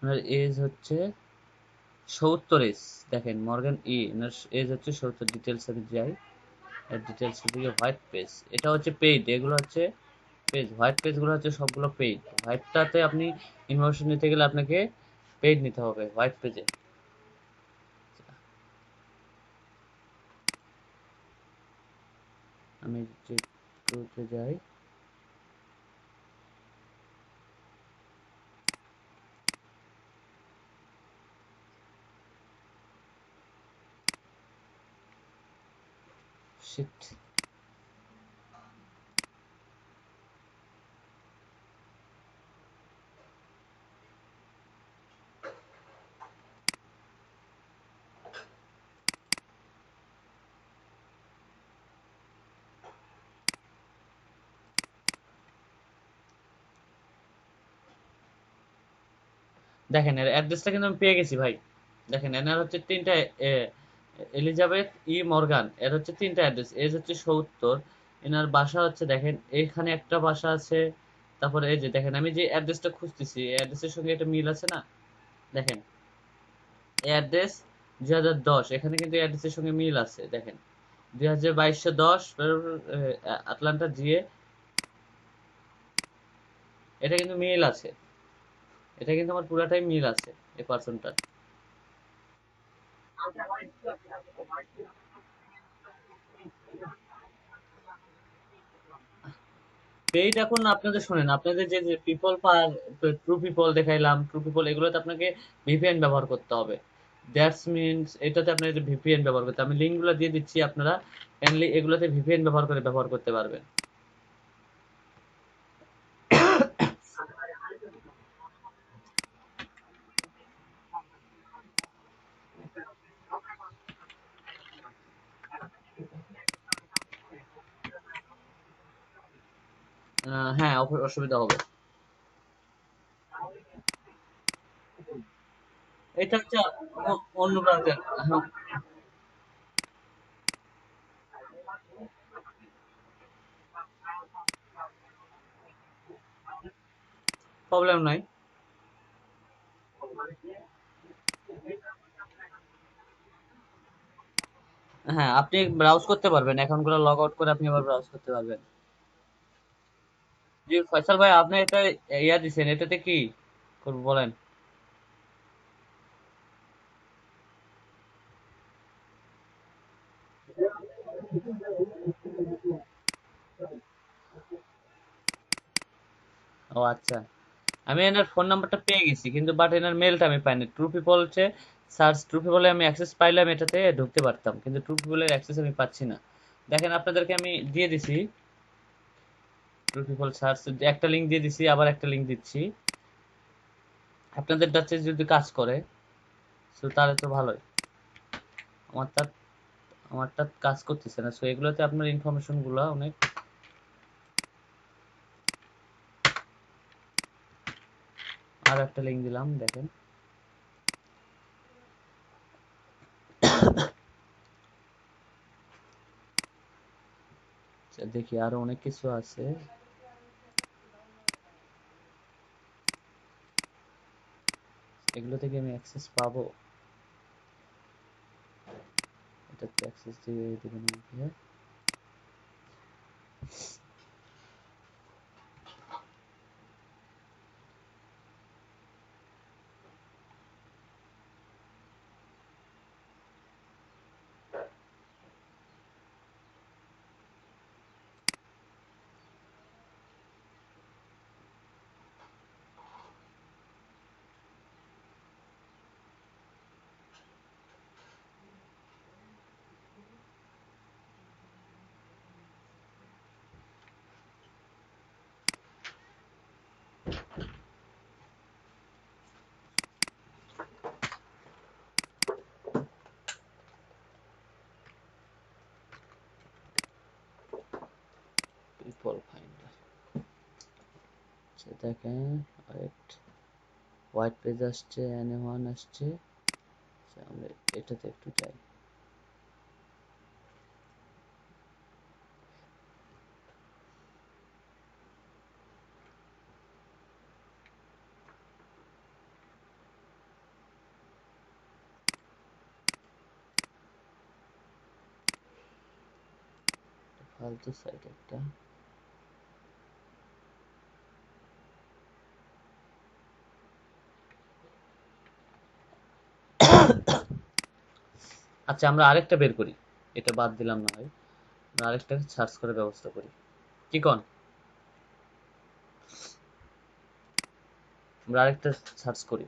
ওনার এজ হচ্ছে 70 এজ। দেখেন, মর্গান এনার এজ হচ্ছে 70। ডিটেলস আমি যাই, এর ডিটেলস দিকে হোয়াইট পেজ, এটা হচ্ছে পেইড, এগুলো হচ্ছে পেজ। হোয়াইট পেজ গুলো হচ্ছে সবগুলো পেইড। হোয়াইটটাতে আপনি ইনফরমেশন নিতে গেলে আপনাকে পেইড নিতে হবে হোয়াইট পেজে। আমি যে টুতে যাই, শিট। দেখেন, এর অ্যাড্রেসটা কিন্তু আমি পেয়ে গেছি ভাই। দেখেন, এনার হচ্ছে তিনটা এলিজাবেথ মর্গান, এর হচ্ছে তিনটা অ্যাড্রেস। এজ হচ্ছে 70। এনার বাসা হচ্ছে, দেখেন এখানে একটা বাসা আছে। তারপরে এই যে দেখেন, আমি যে অ্যাড্রেসটা খুঁজতেছি এই অ্যাড্রেসের সঙ্গে এটা মিল আছে না? দেখেন, এই অ্যাড্রেস 2010, এখানে কিন্তু এই অ্যাড্রেসের সঙ্গে মিল আছে। দেখেন, 2022-10 আটলান্টা জিএ, এটা কিন্তু মিল আছে। এটা কিন্তু আমার পুরাটাই মিল আছে এই পার্সনটার। পেইড এখন আপনাদের, শুনেন, আপনাদের যে যে পিপল পার, ট্রু পিপল দেখাইলাম, ট্রু পিপল, এগুলোতে আপনাকে ভিপিএন ব্যবহার করতে হবে। দ্যাটস মিনস এটাতে আপনাকে ভিপিএন ব্যবহার করতে, আমি লিঙ্কগুলো দিয়ে দিচ্ছি, আপনারা কাইন্ডলি এগুলোতে ভিপিএন ব্যবহার করতে পারবেন। হ্যাঁ, অসুবিধা হবে। এটা হচ্ছে অন্য ব্রাউজার। হ্যাঁ, প্রবলেম নাই। হ্যাঁ, আপনি ব্রাউজ করতে পারবেন, অ্যাকাউন্টগুলো লগ আউট করে আপনি আবার ব্রাউজ করতে পারবেন। জি ফয়সাল ভাই, আপনি এটা ইয়া দিছেন, এটাতে কি করবো বলেন? ও আচ্ছা, আমি এনার ফোন নাম্বারটা পেয়ে গেছি, কিন্তু বাট এনার মেলটা আমি পাইনি। ট্রু পিপল হচ্ছে সার্চ, ট্রু পিপলে আমি অ্যাক্সেস পাইলাম, এটাতে ঢুকতে পারতাম, কিন্তু ট্রু পিপলের অ্যাক্সেস আমি পাচ্ছি না। দেখেন আপনাদেরকে আমি দিয়ে দিছি, ট্রু পিপল সার্চ একটা লিংক দিয়ে দিছি, আবার একটা লিংক দিচ্ছি। আপনাদের টাচে যদি কাজ করে তো তাহলে তো ভালোই। আমারটা আমারটা কাজ করতেছে না, সো এগুলোতে আপনার ইনফরমেশন গুলা অনেক। আর একটা লিংক দিলাম, দেখেন। আচ্ছা, দেখি আরো অনেক কিছু আছে। এগুলো থেকে আমি অ্যাক্সেস পাবো? এটাতে অ্যাক্সেস দিয়ে দিবেন আমাকে। পিপল ফাইন্ডার, আচ্ছা দেখেন। রাইট, হোয়াইট পেজ আসছে, অ্যানিওয়ান আসছে। আচ্ছা, আমরা এটাতে একটু যাই। ফালতু সাইট একটা। আচ্ছা, আমরা আরেকটা বের করি, এটা বাদ দিলাম না হয়। আমরা আরেকটা সার্চ করে ব্যবস্থা করি, কি কন? আমরা আরেকটা সার্চ করি।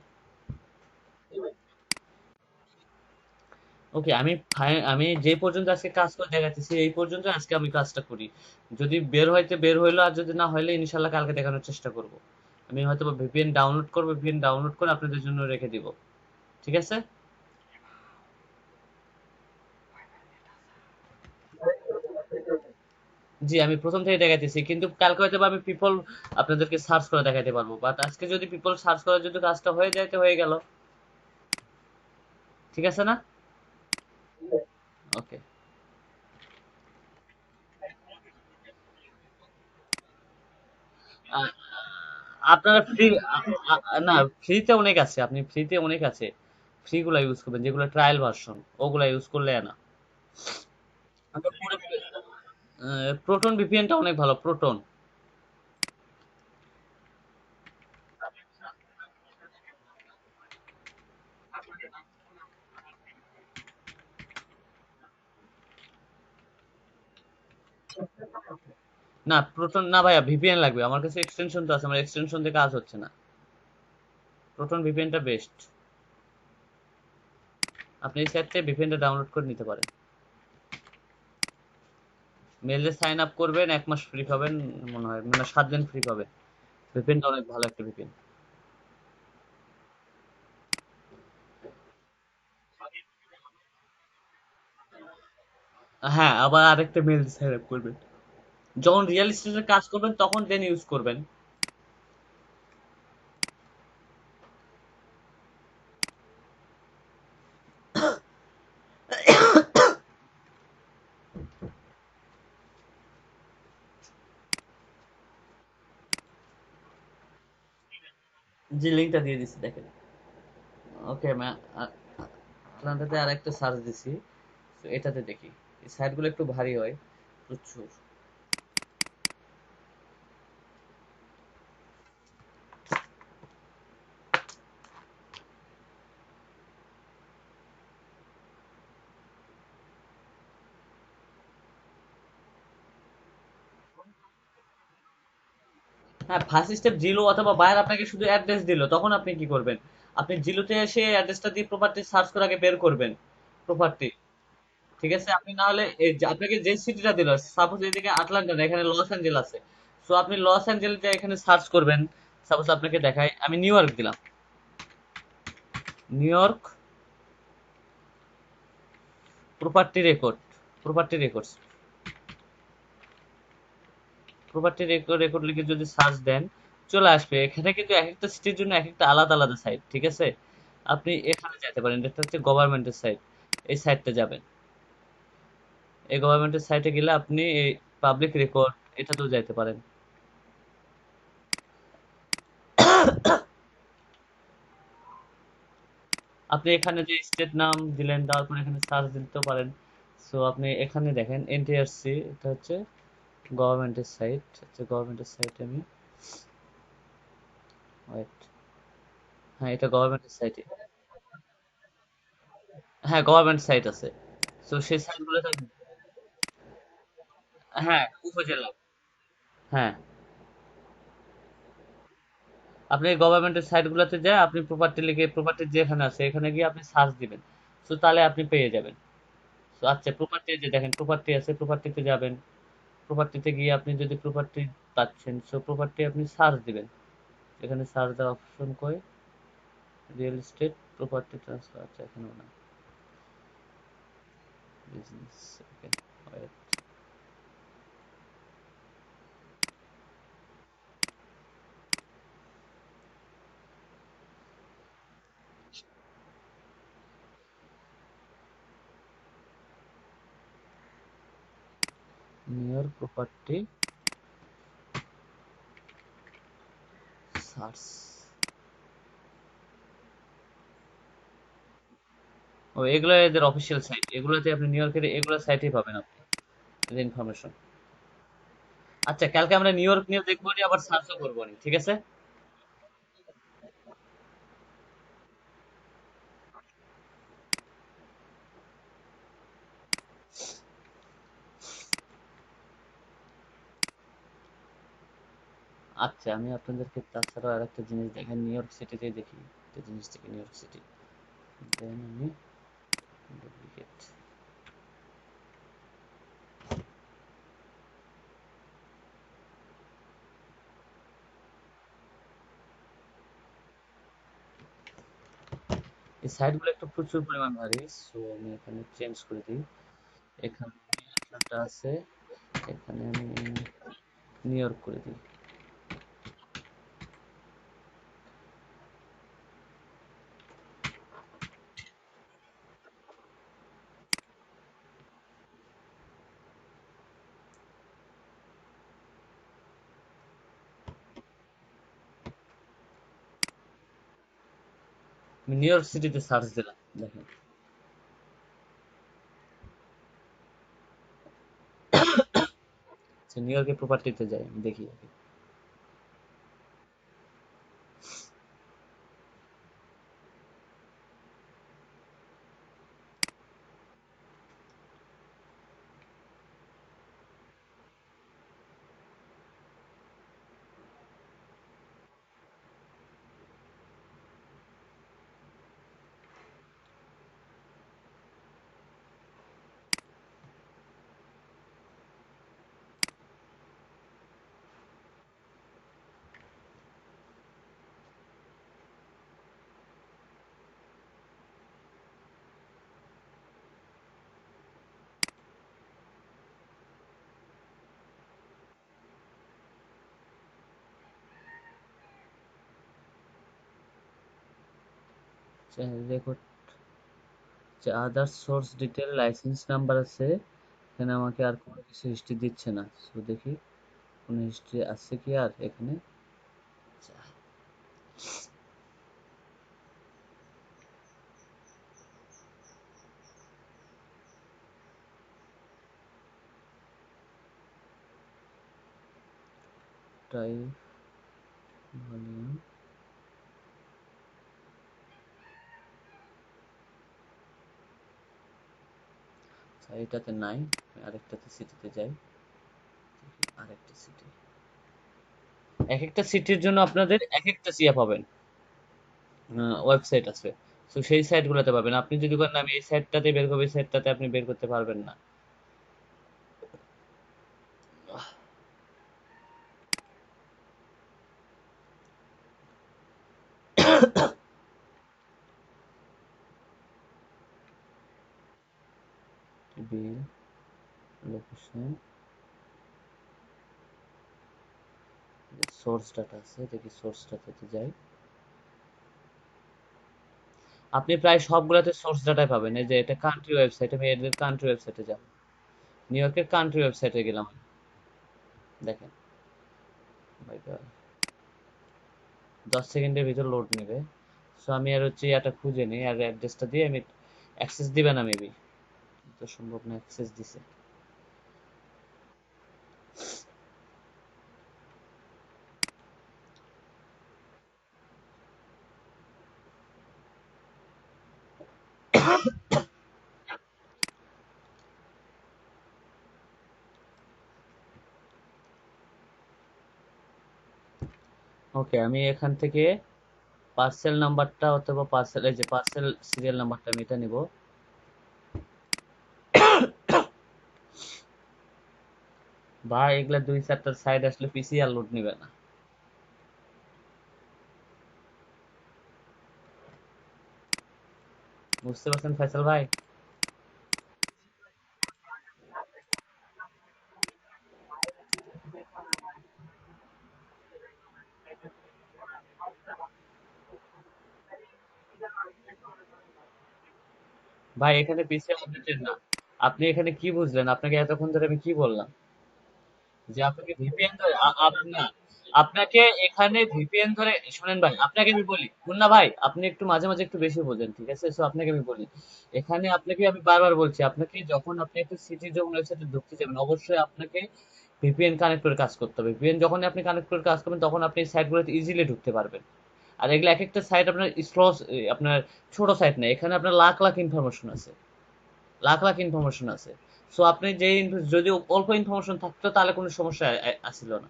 ওকে, আমি যে পর্যন্ত আজকে কাজ করে দেখাতেছি এই পর্যন্ত আজকে আমি কাজটা করি। যদি বের হইতে বের হইলো, আর যদি না হইলে ইনশাল্লাহ কালকে দেখানোর চেষ্টা করব। আমি হয়তো ভিপিএন ডাউনলোড করবো, ভিপিএন ডাউনলোড করে আপনাদের জন্য রেখে দিব। ঠিক আছে? জি, আমি প্রথম থেকে দেখাইতেছি, কিন্তু কালকে হয়তো বা আমি পিপল আপনাদেরকে সার্চ করে দেখাইতে পারবো, বাট আজকে যদি পিপল সার্চ করার যদি কাজটা হয়ে যায় তো হয়ে গেল। ঠিক আছে না? ওকে। আপনারা ফ্রি, না, ফ্রিতে অনেক আছে, আপনি ফ্রিতে অনেক আছে। ফ্রি গুলা ইউজ করবেন, যেগুলো ট্রায়াল ভার্সন ওগুলা ইউজ করলে না। প্রোটন ভিপিএনটা অনেক ভালো, প্রোটন। না, প্রোটন না ভাইয়া, ভিপিএন লাগবে। আমার কাছে এক্সটেনশন তো আছে, আমার এক্সটেনশন দিয়ে কাজ হচ্ছে না। প্রোটন ভিপিএনটা বেস্ট। আপনি এই সাইট থেকে ভিপিএনটা ডাউনলোড করে নিতে পারেন। মেলে সাইন আপ করবেন, 1 মাস ফ্রি পাবেন। মনে হয় মানে 7 দিন ফ্রি পাবেন। ভিপিএনটা অনেক ভালো একটা ভিপিএন। হ্যাঁ, আবার আরেকটা মেল সাইন আপ করবেন। যখন রিয়েল এস্টেটের কাজ করবেন তখন দেন ইউজ করবেন। যে লিঙ্কটা দিয়ে দিচ্ছি দেখেন। ওকে, আপনাদেরকে আরেকটা সার্চ দিছি। তো এটাতে দেখি, এই সাইটগুলো একটু ভারী হয় প্রচুর। হ্যাঁ, ফার্স্ট স্টেপ জিলো অথবা বায়ার আপনাকে শুধু অ্যাড্রেস দিল, তখন আপনি কি করবেন? আপনি জিলোতে এসে অ্যাড্রেসটা দিয়ে প্রপার্টি সার্চ করে আগে বের করবেন প্রপার্টি। ঠিক আছে, আপনি না হলে আপনাকে যে সিটিটা দিল, সাপোজ এদিকে আটলান্টা না, এখানে লস অ্যাঞ্জেলাসে, সো আপনি লস অ্যাঞ্জেলেসে এখানে সার্চ করবেন। সাপোজ আপনাকে দেখাই, আমি নিউ ইয়র্ক দিলাম, new York property record, property records, property record record লিখে যদি সার্চ দেন, চলে আসবে। এখানে কিন্তু এক একটা সিটির জন্য এক একটা আলাদা আলাদা সাইট, ঠিক আছে? আপনি এখানে যেতে পারেন, এটা হচ্ছে গভর্নমেন্টের সাইট, এই সাইটটা যাবেন। এই গভর্নমেন্টের সাইটে গেলে আপনি এই পাবলিক রেকর্ড এটাতেও যাইতে পারেন। আপনি এখানে যে স্টেট নাম দিলেন, দেওয়ার পর এখানে সার্চ দিতে পারেন। সো আপনি এখানে দেখেন এনটিআরসি, এটা হচ্ছে গভর্নমেন্টের সাইট, হচ্ছে গভর্নমেন্টের সাইট। আমি ওয়েট, হ্যাঁ এটা গভর্নমেন্টের সাইটে। হ্যাঁ গভর্নমেন্ট সাইট আছে। সো সেই সাইটগুলোতে, হ্যাঁ উপজেলা, হ্যাঁ আপনি গভর্নমেন্টের সাইটগুলোতে যায়, আপনি প্রপার্টি লিখে প্রপার্টি যেখানে আছে এখানে গিয়ে আপনি সার্চ দিবেন। সো তাহলে আপনি পেয়ে যাবেন। সো আচ্ছা, প্রপার্টি যে দেখেন প্রপার্টি আছে, প্রপার্টিতে যাবেন। প্রপার্টিতে গিয়ে আপনি যদি প্রপার্টি পাচ্ছেন, সো প্রপার্টি আপনি সার্চ দিবেন। এখানে সার্চ দেওয়ার অপশন কই, রিয়েল এস্টেট প্রপার্টি ট্রান্সফার, আচ্ছা এখানেও না, business, okay wait, near property search. ও এগুলো এদের অফিসিয়াল সাইট, এগুলোতে আপনি নিউ ইয়র্কের এগুলো সাইটেই পাবেন আপনি এদের ইনফরমেশন। আচ্ছা, কালকে আমরা নিউ ইয়র্ক নিয়ে দেখবো নি, আবার সার্চও করবো নি, ঠিক আছে? আচ্ছা, আমি আপনাদেরকে তাছাড়াও আর একটা জিনিস দেখেন, নিউ ইয়র্ক সিটিতে দেখি একটা জিনিস দেখি, নিউ ইয়র্ক সিটি, দেন আমি ডুপ্লিকেট, এই সাইটগুলো একটু প্রচুর পরিমাণ ভারী, সো আমি এখানে চেঞ্জ করে দিই। এখানে আটলান্টা আছে, এখানে আমি নিউ ইয়র্ক করে দিই। আমি নিউ ইয়র্ক সিটিতে সার্চ দিলাম, দেখেন। আচ্ছা, নিউ ইয়র্কের প্রপার্টিতে যাই, আমি দেখি আগে। Record, other source detail, licence number আছে। এখানে আমাকে আর কোনো কিছু হিস্ট্রি দিচ্ছে না, সো দেখি কোনো হিস্ট্রি আছে কি আর এখানে। আচ্ছা, টাইপ, ভলিউম, আচ্ছা এটাতে নাই। আমি আরেকটাতে সিটিতে যাই, দেখি আরেকটা সিটি। এক একটা সিটির জন্য আপনাদের এক একটা সিয়া পাবেন, ওয়েবসাইট আছে। তো সেই সাইটগুলোতে পাবেন। আপনি যদি বলেন আমি এই সাইটটাতে বের করবো, এই সাইটটাতে আপনি বের করতে পারবেন না। বিল, লোকেশন, সোর্স ডাটা আছে, দেখি সোর্স ডাটাতে যাই। আপনি প্রায় সবগুলাতে সোর্স ডাটাই পাবেন। এই যে এটা কান্ট্রি ওয়েবসাইট, আমি এদের কান্ট্রি ওয়েবসাইটে যাব। নিউ ইয়র্কের কান্ট্রি ওয়েবসাইটে গেলাম। দেখেন, ভাই 10 সেকেন্ডের ভিতর লোড নেবে। সো আমি আর হচ্ছে ইয়াটা খুঁজে নিই, আর অ্যাড্রেসটা দিয়ে আমি অ্যাক্সেস দিবে না মেবি, তো সম্ভব না, অ্যাক্সেস দিছে। ওকে, আমি এখান থেকে পার্সেল নাম্বারটা অথবা পার্সেল, এই যে পার্সেল সিরিয়াল নাম্বারটা আমি এটা নিব। ভাই এগুলা 2-4টা সাইড আসলে পিসি আর লোড নিবে না। বুঝতে পারছেন ফয়সাল ভাই? ভাই এখানে পিসি আপডেটেড না। আপনি এখানে কি বুঝলেন? আপনাকে এতক্ষণ ধরে আমি কি বললাম? যে আপনাকে ভিপিএন ধরে না, আপনাকে এখানে ভিপিএন ধরে শুনেন ভাই, আপনাকে আমি বলি, মুন্না ভাই আপনি একটু মাঝে মাঝে একটু বেশি বোঝেন, ঠিক আছে? সো আপনাকে আমি বলি, এখানে আপনাকে আমি বারবার বলছি, আপনাকে যখন আপনি একটা সিটি যখন ওয়েবসাইটে ঢুকতে যাবেন, অবশ্যই আপনাকে ভিপিএন কানেক্ট করে কাজ করতে হবে। ভিপিএন যখন আপনি কানেক্ট করে কাজ করবেন, তখন আপনি সাইটগুলোতে ইজিলি ঢুকতে পারবেন। আর এগুলো এক একটা সাইট আপনার স্লো, আপনার ছোট সাইট না, এখানে আপনার লাখ লাখ ইনফরমেশন আছে, লাখ লাখ ইনফরমেশন আছে। সো আপনি যে যদি অল্প ইনফরমেশন থাকতো তাহলে কোনো সমস্যা আসছিল না।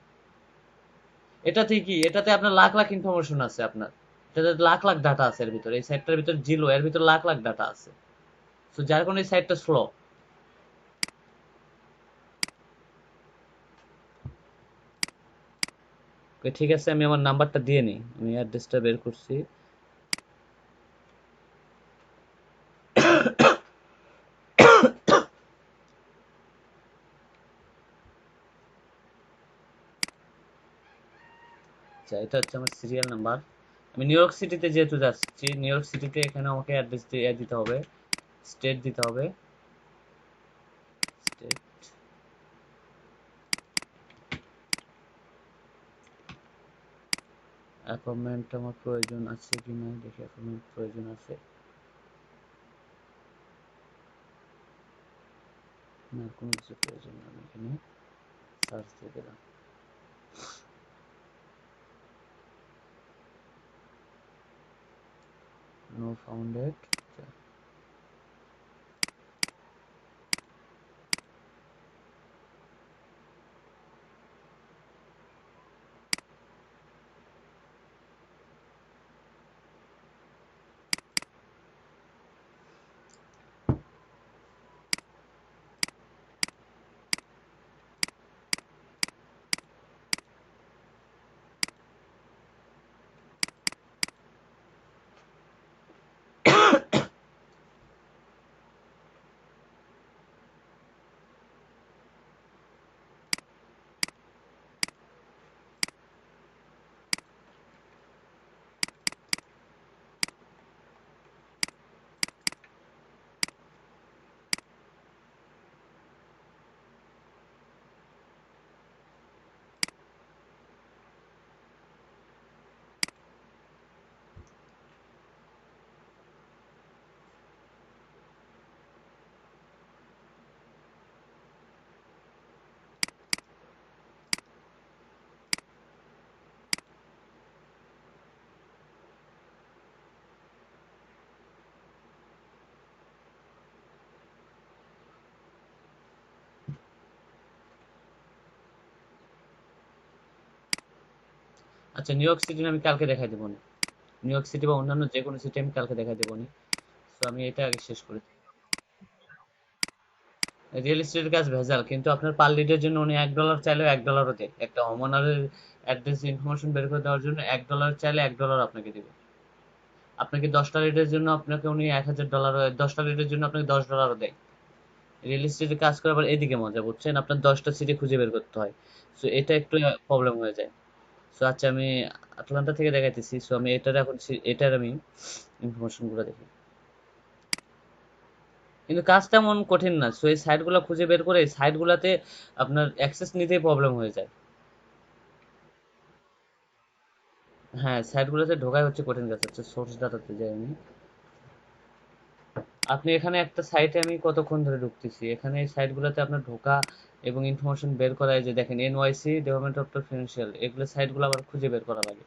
এটাতে কি, এটাতে আপনার লাখ লাখ ইনফরমেশন আছে আপনার, এটাতে লাখ লাখ ডাটা আছে এর ভিতরে, এই সাইটটার ভিতর জিলো, এর ভিতর লাখ লাখ ডাটা আছে। সো যার কারণে এই সাইটটা স্লো। ঠিক আছে, আমি আমার নাম্বারটা দিয়ে নিই, আমি অ্যাড্রেসটা বের করছি। আচ্ছা, এটা হচ্ছে আমার সিরিয়াল নাম্বার। আমি নিউ ইয়র্ক সিটিতে যেহেতু যাচ্ছি, নিউ ইয়র্ক সিটিতে এখানে আমাকে অ্যাড্রেস দিয়ে দিতে হবে, স্টেট দিতে হবে, স্টেট। অ্যাপয়েন্টমেন্ট আমার প্রয়োজন আছে কি না দেখি, অ্যাপয়েন্টমেন্ট প্রয়োজন আছে না, কোনো কিছু প্রয়োজন না, আমি এখানে সার্চ দিয়ে দিলাম, নো ফাউন্ডেড। আচ্ছা, নিউ ইয়র্ক সিটি আমি কালকে দেখাই দেবো নি। নিউ ইয়র্ক সিটি বা অন্যান্য যে কোনো সিটি আমি কালকে দেখাই দেবো নি। তো আমি এটা আগে শেষ করি। রিয়েল এস্টেটের কাজ ভেজাল, কিন্তু আপনার পার লিডের জন্য উনি $1 চাইলেও $1 দেয়। একটা হোমওনারের অ্যাড্রেস ইনফরমেশন বের করে দেওয়ার জন্য $1 চাইলে $1 আপনাকে দিবে। আপনাকে 10টা লিডের জন্য আপনাকে উনি $1000, 10টা লিডের জন্য আপনাকে $10 দেয়। রিয়েল এস্টেটে কাজ করে আবার এদিকে মজা, বুঝছেন? আপনার 10টা সিটি খুঁজে বের করতে হয়। সো এটা একটু প্রবলেম হয়ে যায়। সো আচ্ছা, আমি আটলান্টা থেকে দেখাইতেছি। সো আমি এটার এখন এটার আমি ইনফরমেশন গুলো দেখি। কিন্তু কাজ তেমন কঠিন না। সো এই সাইট গুলো খুঁজে বের করে এই সাইট গুলাতে আপনার অ্যাক্সেস নিতেই প্রবলেম হয়ে যায়। হ্যাঁ, সাইট গুলোতে ঢোকাই হচ্ছে কঠিন কাজ। হচ্ছে সোর্স ডাটাতে যাই আমি। আপনি এখানে একটা সাইটে আমি কতক্ষণ ধরে ঢুকতেছি, এখানে এই সাইট গুলোতে আপনার ঢোকা এবং ইনফরমেশন বের করা, এই যে দেখেন এনওয়াইসি ডেভেলপমেন্ট অফ ফিনান্সিয়াল, এগুলো সাইট গুলো আবার খুঁজে বের করা লাগে।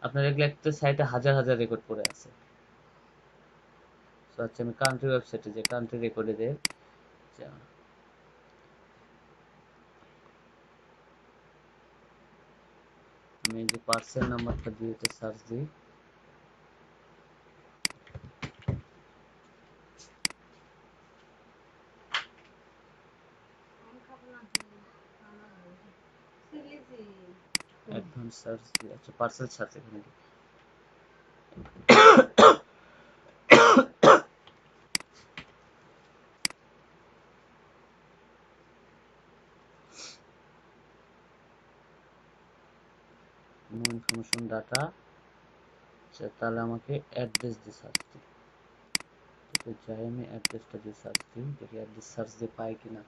আপনার এগুলো একটা সাইটে হাজার হাজার রেকর্ড পড়ে আছে। তো আচ্ছা, আমি কান্ট্রি ওয়েবসাইটে যে কান্ট্রি রেকর্ডে দেয়, আমি এই যে পার্সেল নাম্বারটা দিয়ে এটা সার্চ দিই। অ্যাডভান্স সার্চ দিই, আচ্ছা পার্সেল সার্চ এখানে দিই। No information data. আচ্ছা, তাহলে আমাকে অ্যাড্রেস দিয়ে সার্চ দিই। তো যাই আমি অ্যাড্রেসটা দিয়ে সার্চ দিই, দেখি অ্যাড্রেস সার্চ দিয়ে পাই কিনা।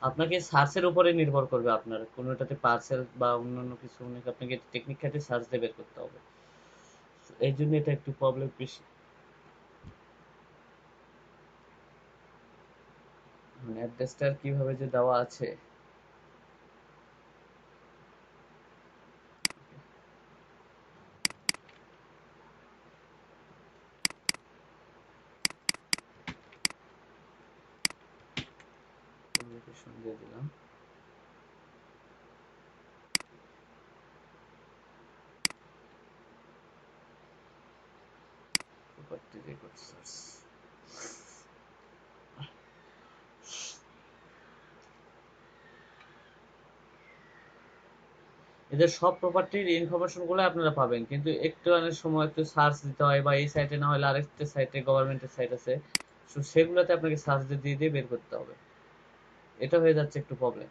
আপনাকে সার্চের উপরে নির্ভর করবে, আপনার কোনোটাতে পার্সেল বা অন্যান্য কিছু অনেক আপনাকে টেকনিক খাটে সার্চ দিয়ে বের করতে হবে। এই জন্য এটা একটু প্রবলেম বেশি। মানে অ্যাড্রেসটা কিভাবে যে দেওয়া আছে। লোকেশন দিয়ে দিলাম। Property record search. এদের সব প্রপার্টির ইনফরমেশন গুলো আপনারা পাবেন, কিন্তু একটু অনেক সময় একটু সার্চ দিতে হয়, বা এই সাইটে না হলে আরেকটা সাইটে গভর্নমেন্টের সাইট আছে। সেগুলোতে আপনাকে সার্চ দিয়ে দিয়ে বের করতে হবে। এটা হয়ে যাচ্ছে একটু প্রবলেম।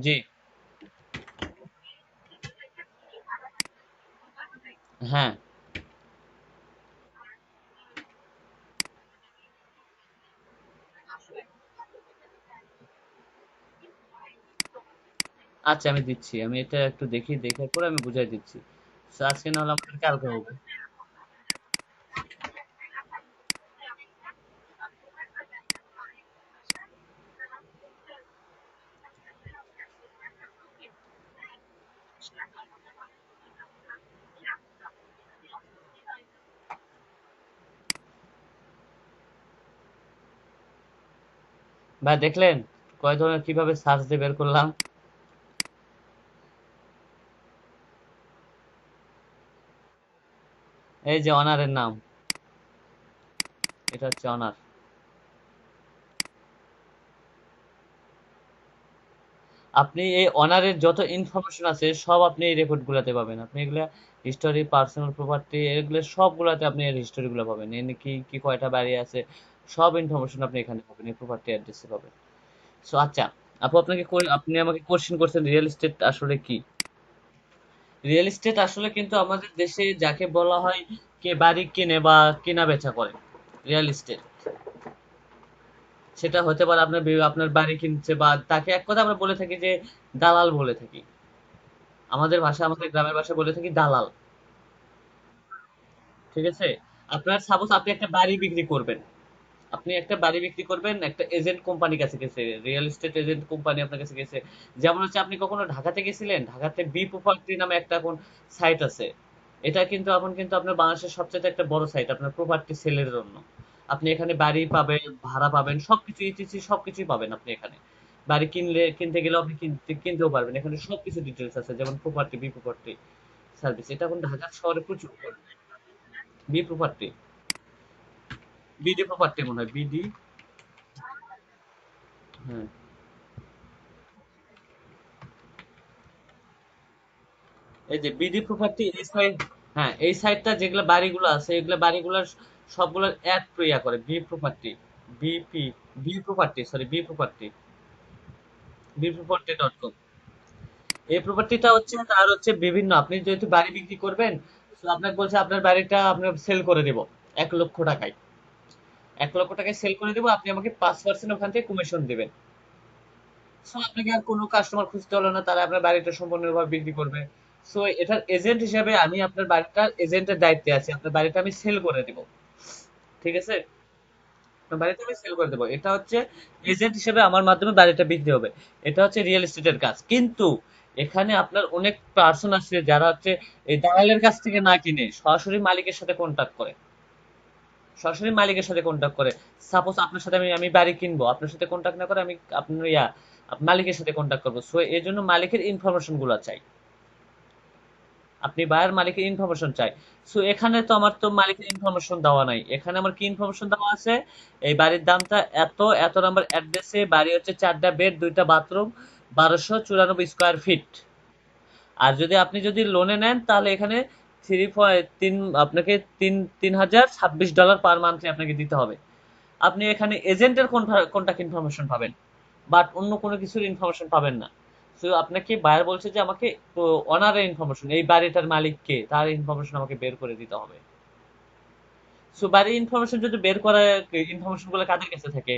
জি। হ্যাঁ। আচ্ছা, আমি দিচ্ছি। আমি এটা একটু দেখি, দেখার পরে আমি বুঝাই দিচ্ছি। So, আজকে না হলে আমাদের কালকে হবে। ভাই দেখলেন কয় ধরনের কিভাবে সার্চ দিয়ে বের করলাম? এই যে অনারের নাম, এটা হচ্ছে অনার। আপনি এই অনারের যত ইনফরমেশন আছে সব আপনি এই রেকর্ড গুলাতে পাবেন। আপনি এগুলা হিস্টোরি, পার্সোনাল প্রপার্টি, এগুলো সবগুলাতে আপনি এর হিস্টোরি গুলো পাবেন। এনে কি কি কয়টা বাড়ি আছে, সব ইনফরমেশন আপনি এখানে পাবেন, এই প্রপার্টি অ্যাড্রেসে পাবেন। সো আচ্ছা, আপু আপনাকে আপনি আমাকে কোশ্চেন করছেন রিয়েল এস্টেট আসলে কি। রিয়েল এস্টেট আসলে কিন্তু আমাদের দেশে যাকে বলা হয় কে বাড়ি কিনে বা কেনা বেচা করে, রিয়েল এস্টেট। সেটা হতে পারে আপনার আপনার বাড়ি কিনছে, বা তাকে এক কথা আমরা বলে থাকি যে দালাল বলে থাকি। আমাদের ভাষা, আমাদের গ্রামের ভাষা বলে থাকি দালাল। ঠিক আছে? আপনার সাপোজ আপনি একটা বাড়ি বিক্রি করবেন, আপনি একটা বাড়ি বিক্রি করবেন, একটা এজেন্ট কোম্পানির কাছে গেছে, রিয়েল এস্টেট এজেন্ট কোম্পানি আপনার কাছে গেছে। যেমন হচ্ছে আপনি কখনো ঢাকাতে গেছিলেন, ঢাকাতে বি প্রপার্টি নামে একটা কোন সাইট আছে। এটা কিন্তু এখন কিন্তু আপনার বাংলাদেশের সবচেয়ে একটা বড় সাইট আপনার প্রপার্টি সেলের জন্য। আপনি এখানে বাড়ি পাবেন, ভাড়া পাবেন, সবকিছু ইটিসি সবকিছুই পাবেন আপনি এখানে। বাড়ি কিনতে গেলেও আপনি কিনতেও পারবেন, এখানে সবকিছু ডিটেলস আছে, যেমন প্রপার্টি, বি প্রপার্টি সার্ভিস। এটা এখন ঢাকা শহরে প্রচুর। বি প্রপার্টি, বিডি প্রপার্টি মনে হয়, বিডি। হ্যাঁ, এই যে বিডি প্রপার্টি এই সাইড। হ্যাঁ, এই সাইডটা যেগুলো বাড়িগুলো আছে, এগুলো বাড়িগুলোর সবগুলোর অ্যাড ক্রিয়া করে B property, BP, B property, sorry B property, B property dot com. এই প্রপার্টিটা হচ্ছে তার হচ্ছে বিভিন্ন, আপনি যেহেতু বাড়ি বিক্রি করবেন, তো আপনাকে বলছে আপনার বাড়িটা আপনার সেল করে দেব 1 লক্ষ টাকায়। 1 লক্ষ টাকায় সেল করে দেবো, আপনি আমাকে 5% ওখান থেকে কমিশন দিবেন। সো আপনাকে আর কোনো কাস্টমার খুঁজতে হলো না, তারা আপনার বাড়িটা সম্পূর্ণভাবে বিক্রি করবে। সো এটার এজেন্ট হিসেবে আমি আপনার বাড়িটার এজেন্টের দায়িত্বে আছি, আপনার বাড়িটা আমি সেল করে দিব। ঠিক আছে? আপনার বাড়িটা আমি সেল করে দেবো, এটা হচ্ছে এজেন্ট হিসেবে আমার মাধ্যমে বাড়িটা বিক্রি হবে। এটা হচ্ছে রিয়েল এস্টেটের কাজ। কিন্তু এখানে আপনার অনেক পার্সন আছে যারা হচ্ছে এই দালালের কাছ থেকে না কিনে সরাসরি মালিকের সাথে কন্ট্যাক্ট করে, সরাসরি মালিকের সাথে কন্ট্যাক্ট করে। সাপোজ আপনার সাথে আমি আমি বাড়ি কিনবো, আপনার সাথে কন্ট্যাক্ট না করে আমি আপনার মালিকের সাথে কন্ট্যাক্ট করবো। সো এর জন্য মালিকের ইনফরমেশন গুলো চাই, আপনি বায়ার মালিকের ইনফরমেশন চাই। সো এখানে তো আমার তো মালিকের ইনফরমেশন দেওয়া নাই, এখানে আমার কি ইনফরমেশন দেওয়া আছে, এই বাড়ির দামটা এত, এত নাম্বার অ্যাড্রেসে বাড়ি হচ্ছে 4টা বেড 2টা বাথরুম, 1294 স্কোয়ার ফিট। আর যদি আপনি যদি লোনে নেন তাহলে এখানে তিন আপনাকে $3,026 পার মান্থলি আপনাকে দিতে হবে। আপনি এখানে এজেন্টের কন্টাক্ট ইনফরমেশন পাবেন, বাট অন্য কোনো কিছুর ইনফরমেশন পাবেন না। সো আপনাকে বায়ার বলছে যে আমাকে অনারের ইনফরমেশন, এই বাড়িটার মালিক কে তার ইনফরমেশন আমাকে বের করে দিতে হবে। সো বাড়ির ইনফরমেশন যদি বের করা, ইনফরমেশন গুলো কাদের কাছে থাকে,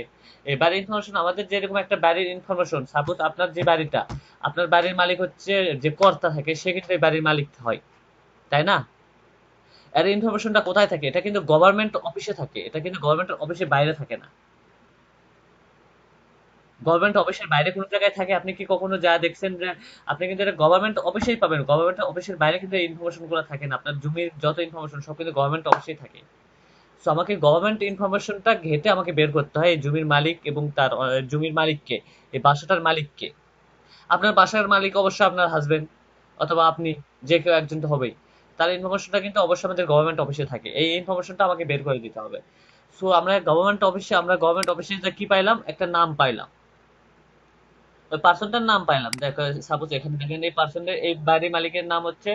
এই বাড়ির ইনফরমেশন আমাদের যেরকম একটা বাড়ির ইনফরমেশন, সাপোজ আপনার যে বাড়িটা, আপনার বাড়ির মালিক হচ্ছে যে কর্তা থাকে, সে কিন্তু এই বাড়ির মালিক হয়, তাই না? এর ইনফরমেশনটা কোথায় থাকে? এটা কিন্তু গভর্নমেন্ট অফিসে থাকে, এটা কিন্তু গভর্নমেন্টের অফিসের বাইরে থাকে না। গভর্নমেন্ট অফিসের বাইরে কোন জায়গায় থাকে আপনি কি কখনো যা দেখছেন যে, আপনি কিন্তু এটা গভর্নমেন্ট অফিসেই পাবেন, গভর্নমেন্ট অফিসের বাইরে কিন্তু এই ইনফরমেশন গুলো থাকে না। আপনার জমির যত ইনফরমেশন সব কিন্তু গভর্নমেন্ট অফিসেই থাকে। সো আমাকে গভর্নমেন্ট ইনফরমেশনটা ঘেটে আমাকে বের করতে হয় এই জমির মালিক এবং তার জমির মালিককে, এই বাসাটার মালিককে। আপনার বাসার মালিক অবশ্যই আপনার হাজবেন্ড অথবা আপনি, যে কেউ একজন তো হবেই। তার ইনফরমেশনটা কিন্তু অবশ্যই আমাদের গভর্নমেন্ট অফিসে থাকে, এই ইনফরমেশনটা আমাকে বের করে দিতে হবে। সো আমরা গভর্নমেন্ট অফিসে যে কি পাইলাম, একটা নাম পাইলাম, ওই পার্সনটার নাম পাইলাম। দেখো সাপোজ এখানে দেখেন এই পার্সনের, এই বাড়ির মালিকের নাম হচ্ছে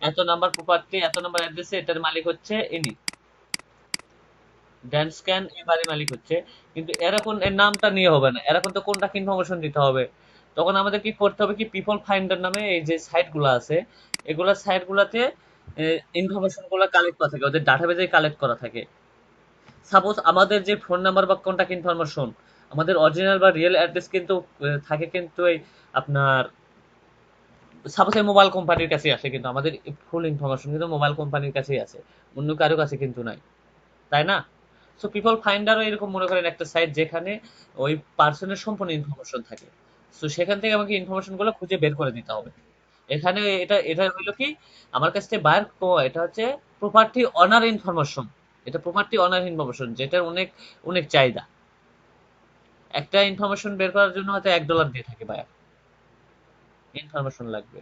এত নাম্বার প্রপার্টি, এত নাম্বার অ্যাড্রেসে, এটার মালিক হচ্ছে ইনি, ড্যান স্ক্যান, এই বাড়ির মালিক হচ্ছে। কিন্তু এরকম এর নামটা নিয়ে হবে না, এরকম তো কোনটাকে ইনফরমেশন দিতে হবে। তখন আমাদের কি করতে হবে, কি পিপল ফাইন্ডার নামে এই যে সাইট গুলো আছে, এগুলা সাইট গুলাতে ইনফরমেশন গুলো কালেক্ট করা থাকে, ওদের ডাটাবেজে কালেক্ট করা থাকে। সাপোজ আমাদের যে ফোন নাম্বার বা কন্টাক্ট ইনফরমেশন, আমাদের অরিজিনাল বা রিয়েল অ্যাড্রেস কিন্তু থাকে কিন্তু এই আপনার, সাপোজ এই মোবাইল কোম্পানির কাছে আসে, কিন্তু আমাদের ফুল ইনফরমেশন কিন্তু মোবাইল কোম্পানির কাছেই আছে, অন্য কারো কাছে কিন্তু নাই, তাই না? সো পিপল ফাইন্ডারও এরকম মনে করেন একটা সাইট যেখানে ওই পার্সনের সম্পূর্ণ ইনফরমেশন থাকে। সো সেখান থেকে আমাকে ইনফরমেশন গুলো খুঁজে বের করে দিতে হবে। এখানে এটা এটা হলো কি, আমার কাছ থেকে বায়ার, এটা হচ্ছে প্রপার্টি অনার ইনফরমেশন, এটা প্রপার্টি অনার ইনফরমেশন যেটার অনেক অনেক চাহিদা। একটা ইনফরমেশন বের করার জন্য হয়তো $1 দিয়ে থাকে বায়ার, ইনফরমেশন লাগবে।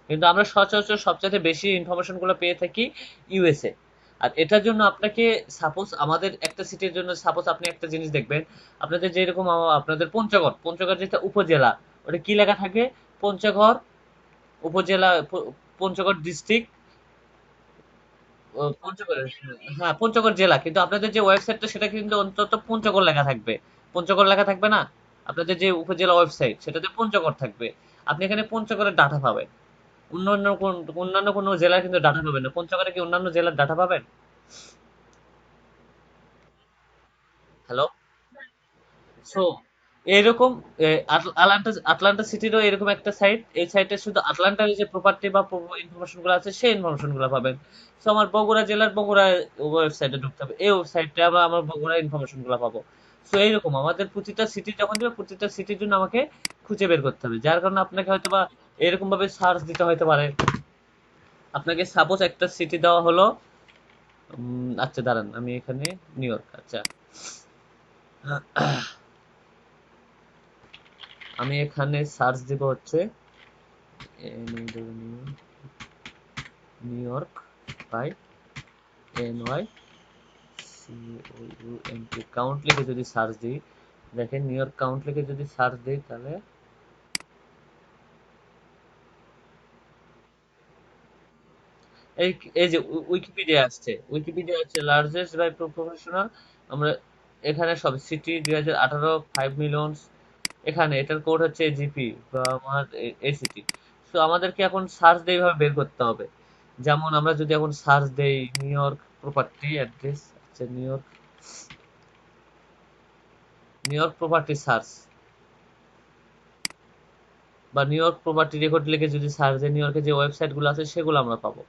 কিন্তু আমরা সচরাচর সবচাইতে বেশি ইনফরমেশন গুলো পেয়ে থাকি ইউএসএ। আর এটার জন্য আপনাকে, সাপোজ আমাদের একটা সিটির জন্য, সাপোজ আপনি একটা জিনিস দেখবেন, আপনাদের যেরকম আপনাদের পঞ্চগড়, পঞ্চগড় যেটা উপজেলা, ওটা কি লেখা থাকে, পঞ্চগড় উপজেলা, পঞ্চগড় ডিস্ট্রিক্ট, পঞ্চগড়, হ্যাঁ পঞ্চগড় জেলা, কিন্তু আপনাদের যে ওয়েবসাইটটা সেটা কিন্তু অন্তত পঞ্চগড় লেখা থাকবে, পঞ্চগড় লেখা থাকবে না। আপনাদের যে উপজেলা ওয়েবসাইট সেটাতে পঞ্চগড় থাকবে, আপনি এখানে পঞ্চগড়ের ডাটা পাবেন। অন্যান্য কোনো জেলার কিন্তু ডাটা পাবেন না। পঞ্চগড়ে কি অন্যান্য জেলার ডাটা পাবেন? হ্যালো। সো এরকম আটলান্টা আটলান্টা সিটিরও এরকম একটা সাইট, এই সাইটে শুধু আটলান্টার যে প্রপার্টি বা ইনফরমেশন গুলো আছে সেই ইনফরমেশন গুলো পাবেন। সো আমার বগুড়া জেলার বগুড়া ওয়েবসাইটে ঢুকতে হবে, এই ওয়েবসাইটে আমরা আমার বগুড়া ইনফরমেশন গুলো পাবো। সো এইরকম আমাদের প্রতিটা সিটি যখন দিবে প্রতিটা সিটির জন্য আমাকে খুঁজে বের করতে হবে, যার কারণে আপনাকে হয়তো বা এরকম ভাবে সার্চ দিতে হতে পারে। আপনাকে সাপোজ একটা সিটি দেওয়া হলো, আচ্ছা দাঁড়ান আমি এখানে নিউ ইয়র্ক, আচ্ছা আমি এখানে সার্চ দিব হচ্ছে New York by NY COUNT count লিখে যদি সার্চ দিই, দেখেন নিউ ইয়র্ক কাউন্ট লিখে যদি সার্চ দিই তাহলে এই এই যে উইকিপিডিয়া আসছে, উইকিপিডিয়া হচ্ছে লার্জেস্ট বাই প্রফেশনাল। আমরা এখানে সব সিটি 2018 5 মিলিয়ন, এখানে এটার কোড হচ্ছে জিপি বা আমার এসিটি। সো আমাদেরকে এখন সার্চ দিয়ে এইভাবে বের করতে হবে। যেমন আমরা যদি এখন সার্চ দেই নিউ ইয়র্ক প্রপার্টি অ্যাড্রেস, আচ্ছা নিউ ইয়র্ক প্রপার্টি সার্চ বা নিউ ইয়র্ক প্রপার্টি রেকর্ড লিখে যদি সার্চ দেই, নিউ ইয়র্কের যে ওয়েবসাইট গুলো আছে সেগুলো আমরা পাবো।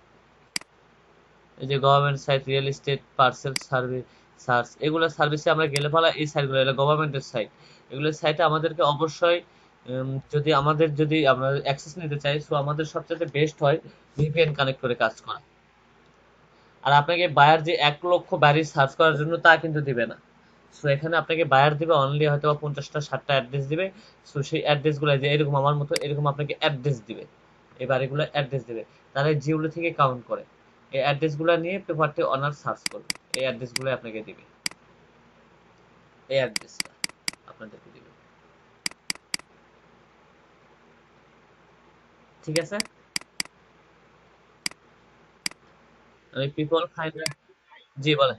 এই যে government site, real estate, parcel survey, search, এগুলো সার্ভিসে আমরা গেলে পালা এই সাইটগুলো এগুলো গভর্নমেন্টের সাইট। এগুলো সাইটে আমাদেরকে অবশ্যই যদি আমাদের যদি আমরা অ্যাক্সেস নিতে চাই, সো আমাদের সবচেয়ে বেস্ট হয় ভিপিএন কানেক্ট করে কাজ করা। আর আপনাকে বায়ার যে 1 লক্ষ বাড়ি সার্চ করার জন্য তা কিন্তু দিবে না। সো এখানে আপনাকে বায়ার দিবে অনলি হয়তো বা 50টা 60টা অ্যাড্রেস দিবে। সো সেই অ্যাড্রেস গুলো যে এরকম আমার মতো এরকম আপনাকে অ্যাড্রেস দিবে, এই বাড়িগুলো অ্যাড্রেস দিবে, তারা জিওলো থেকে কাউন্ট করে এই অ্যাড্রেস গুলো নিয়ে পেপারটি অনার সার্চ করবে, এই অ্যাড্রেস গুলো আপনাকে দিবে, এই অ্যাড্রেসটা আপনাদেরকে দিবে। ঠিক আছে, আমি পিপল ফাইন্ড, জি বলেন।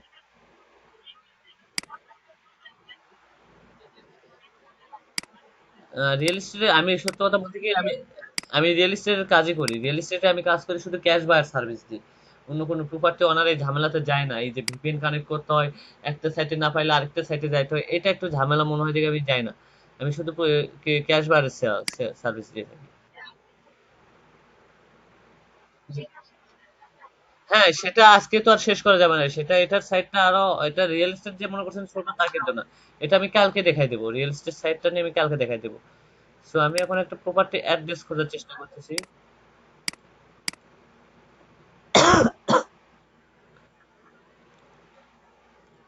রিয়েল এস্টেটে আমি সত্য কথা বলতে কি, আমি আমি রিয়েল এস্টেটের কাজই করি, রিয়েল এস্টেটে আমি কাজ করি শুধু ক্যাশ বায়ার সার্ভিস দিই। অন্য কোনো প্রপার্টি ওনার এই ঝামেলাতে যায় না, এই যে ভিপিএন কানেক্ট করতে হয়, একটা সাইটে না পাইলে আরেকটা সাইটে যাইতে হয়, এটা একটু ঝামেলা মনে হয় দেখে আমি যাই না। আমি শুধু ক্যাশ বায়ারের সার্ভিস দিয়ে থাকি। হ্যাঁ সেটা আজকে তো আর শেষ করা যাবে না, সেটা এটার সাইটটা আরো, এটা রিয়েল এস্টেট যে মনে করছেন ছোট তা কিন্তু না। এটা আমি কালকে দেখাই দেবো, রিয়েল এস্টেট সাইটটা নিয়ে আমি কালকে দেখাই দেবো। সো আমি এখন একটা প্রপার্টি অ্যাড্রেস খোঁজার চেষ্টা করতেছি।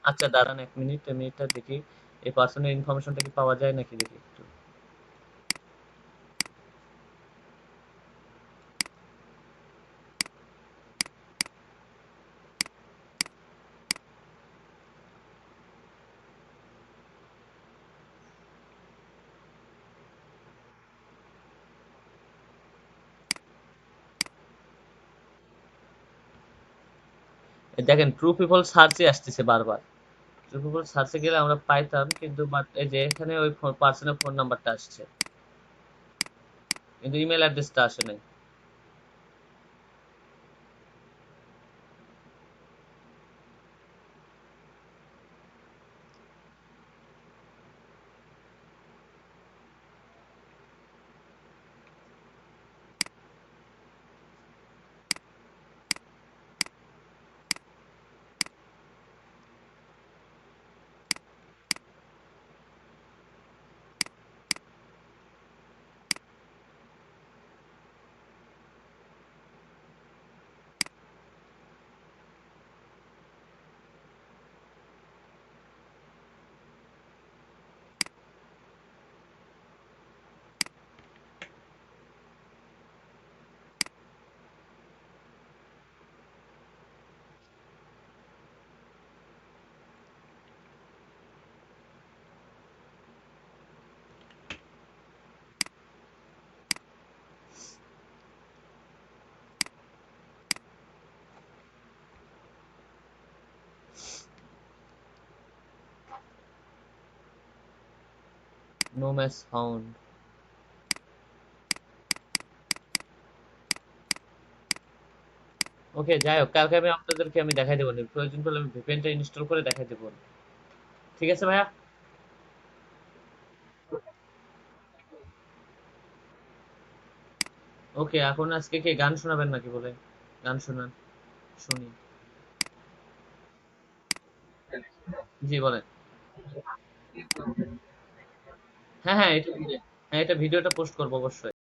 আচ্ছা দাঁড়ান 1 মিনিট, আমি এটা দেখি এই পার্সোনাল ইনফরমেশনটা কি পাওয়া যায় নাকি দেখি একটু। এই দেখেন ট্রু পিপল সার্চে আসতেছে বারবার, ট্রু পিপল সার্চে গেলে আমরা পাইতাম কিন্তু বাট এই যে এখানে ওই পার্সোনাল ফোন নাম্বারটা আসছে কিন্তু ইমেল অ্যাড্রেসটা আসে নাই। No match found. ওকে, যাই হোক, কালকে আমি আপনাদেরকে আমি দেখাই দেবো, প্রয়োজন পড়লে আমি ভিপিএনটা ইনস্টল করে দেখাই দেবো। ঠিক আছে ভাইয়া। ওকে, এখন আজকে কি গান শোনাবেন নাকি বলে? গান শোনান, শুনি। জি বলেন। হ্যাঁ হ্যাঁ, এটা ভিডিওটা পোস্ট করবো অবশ্যই।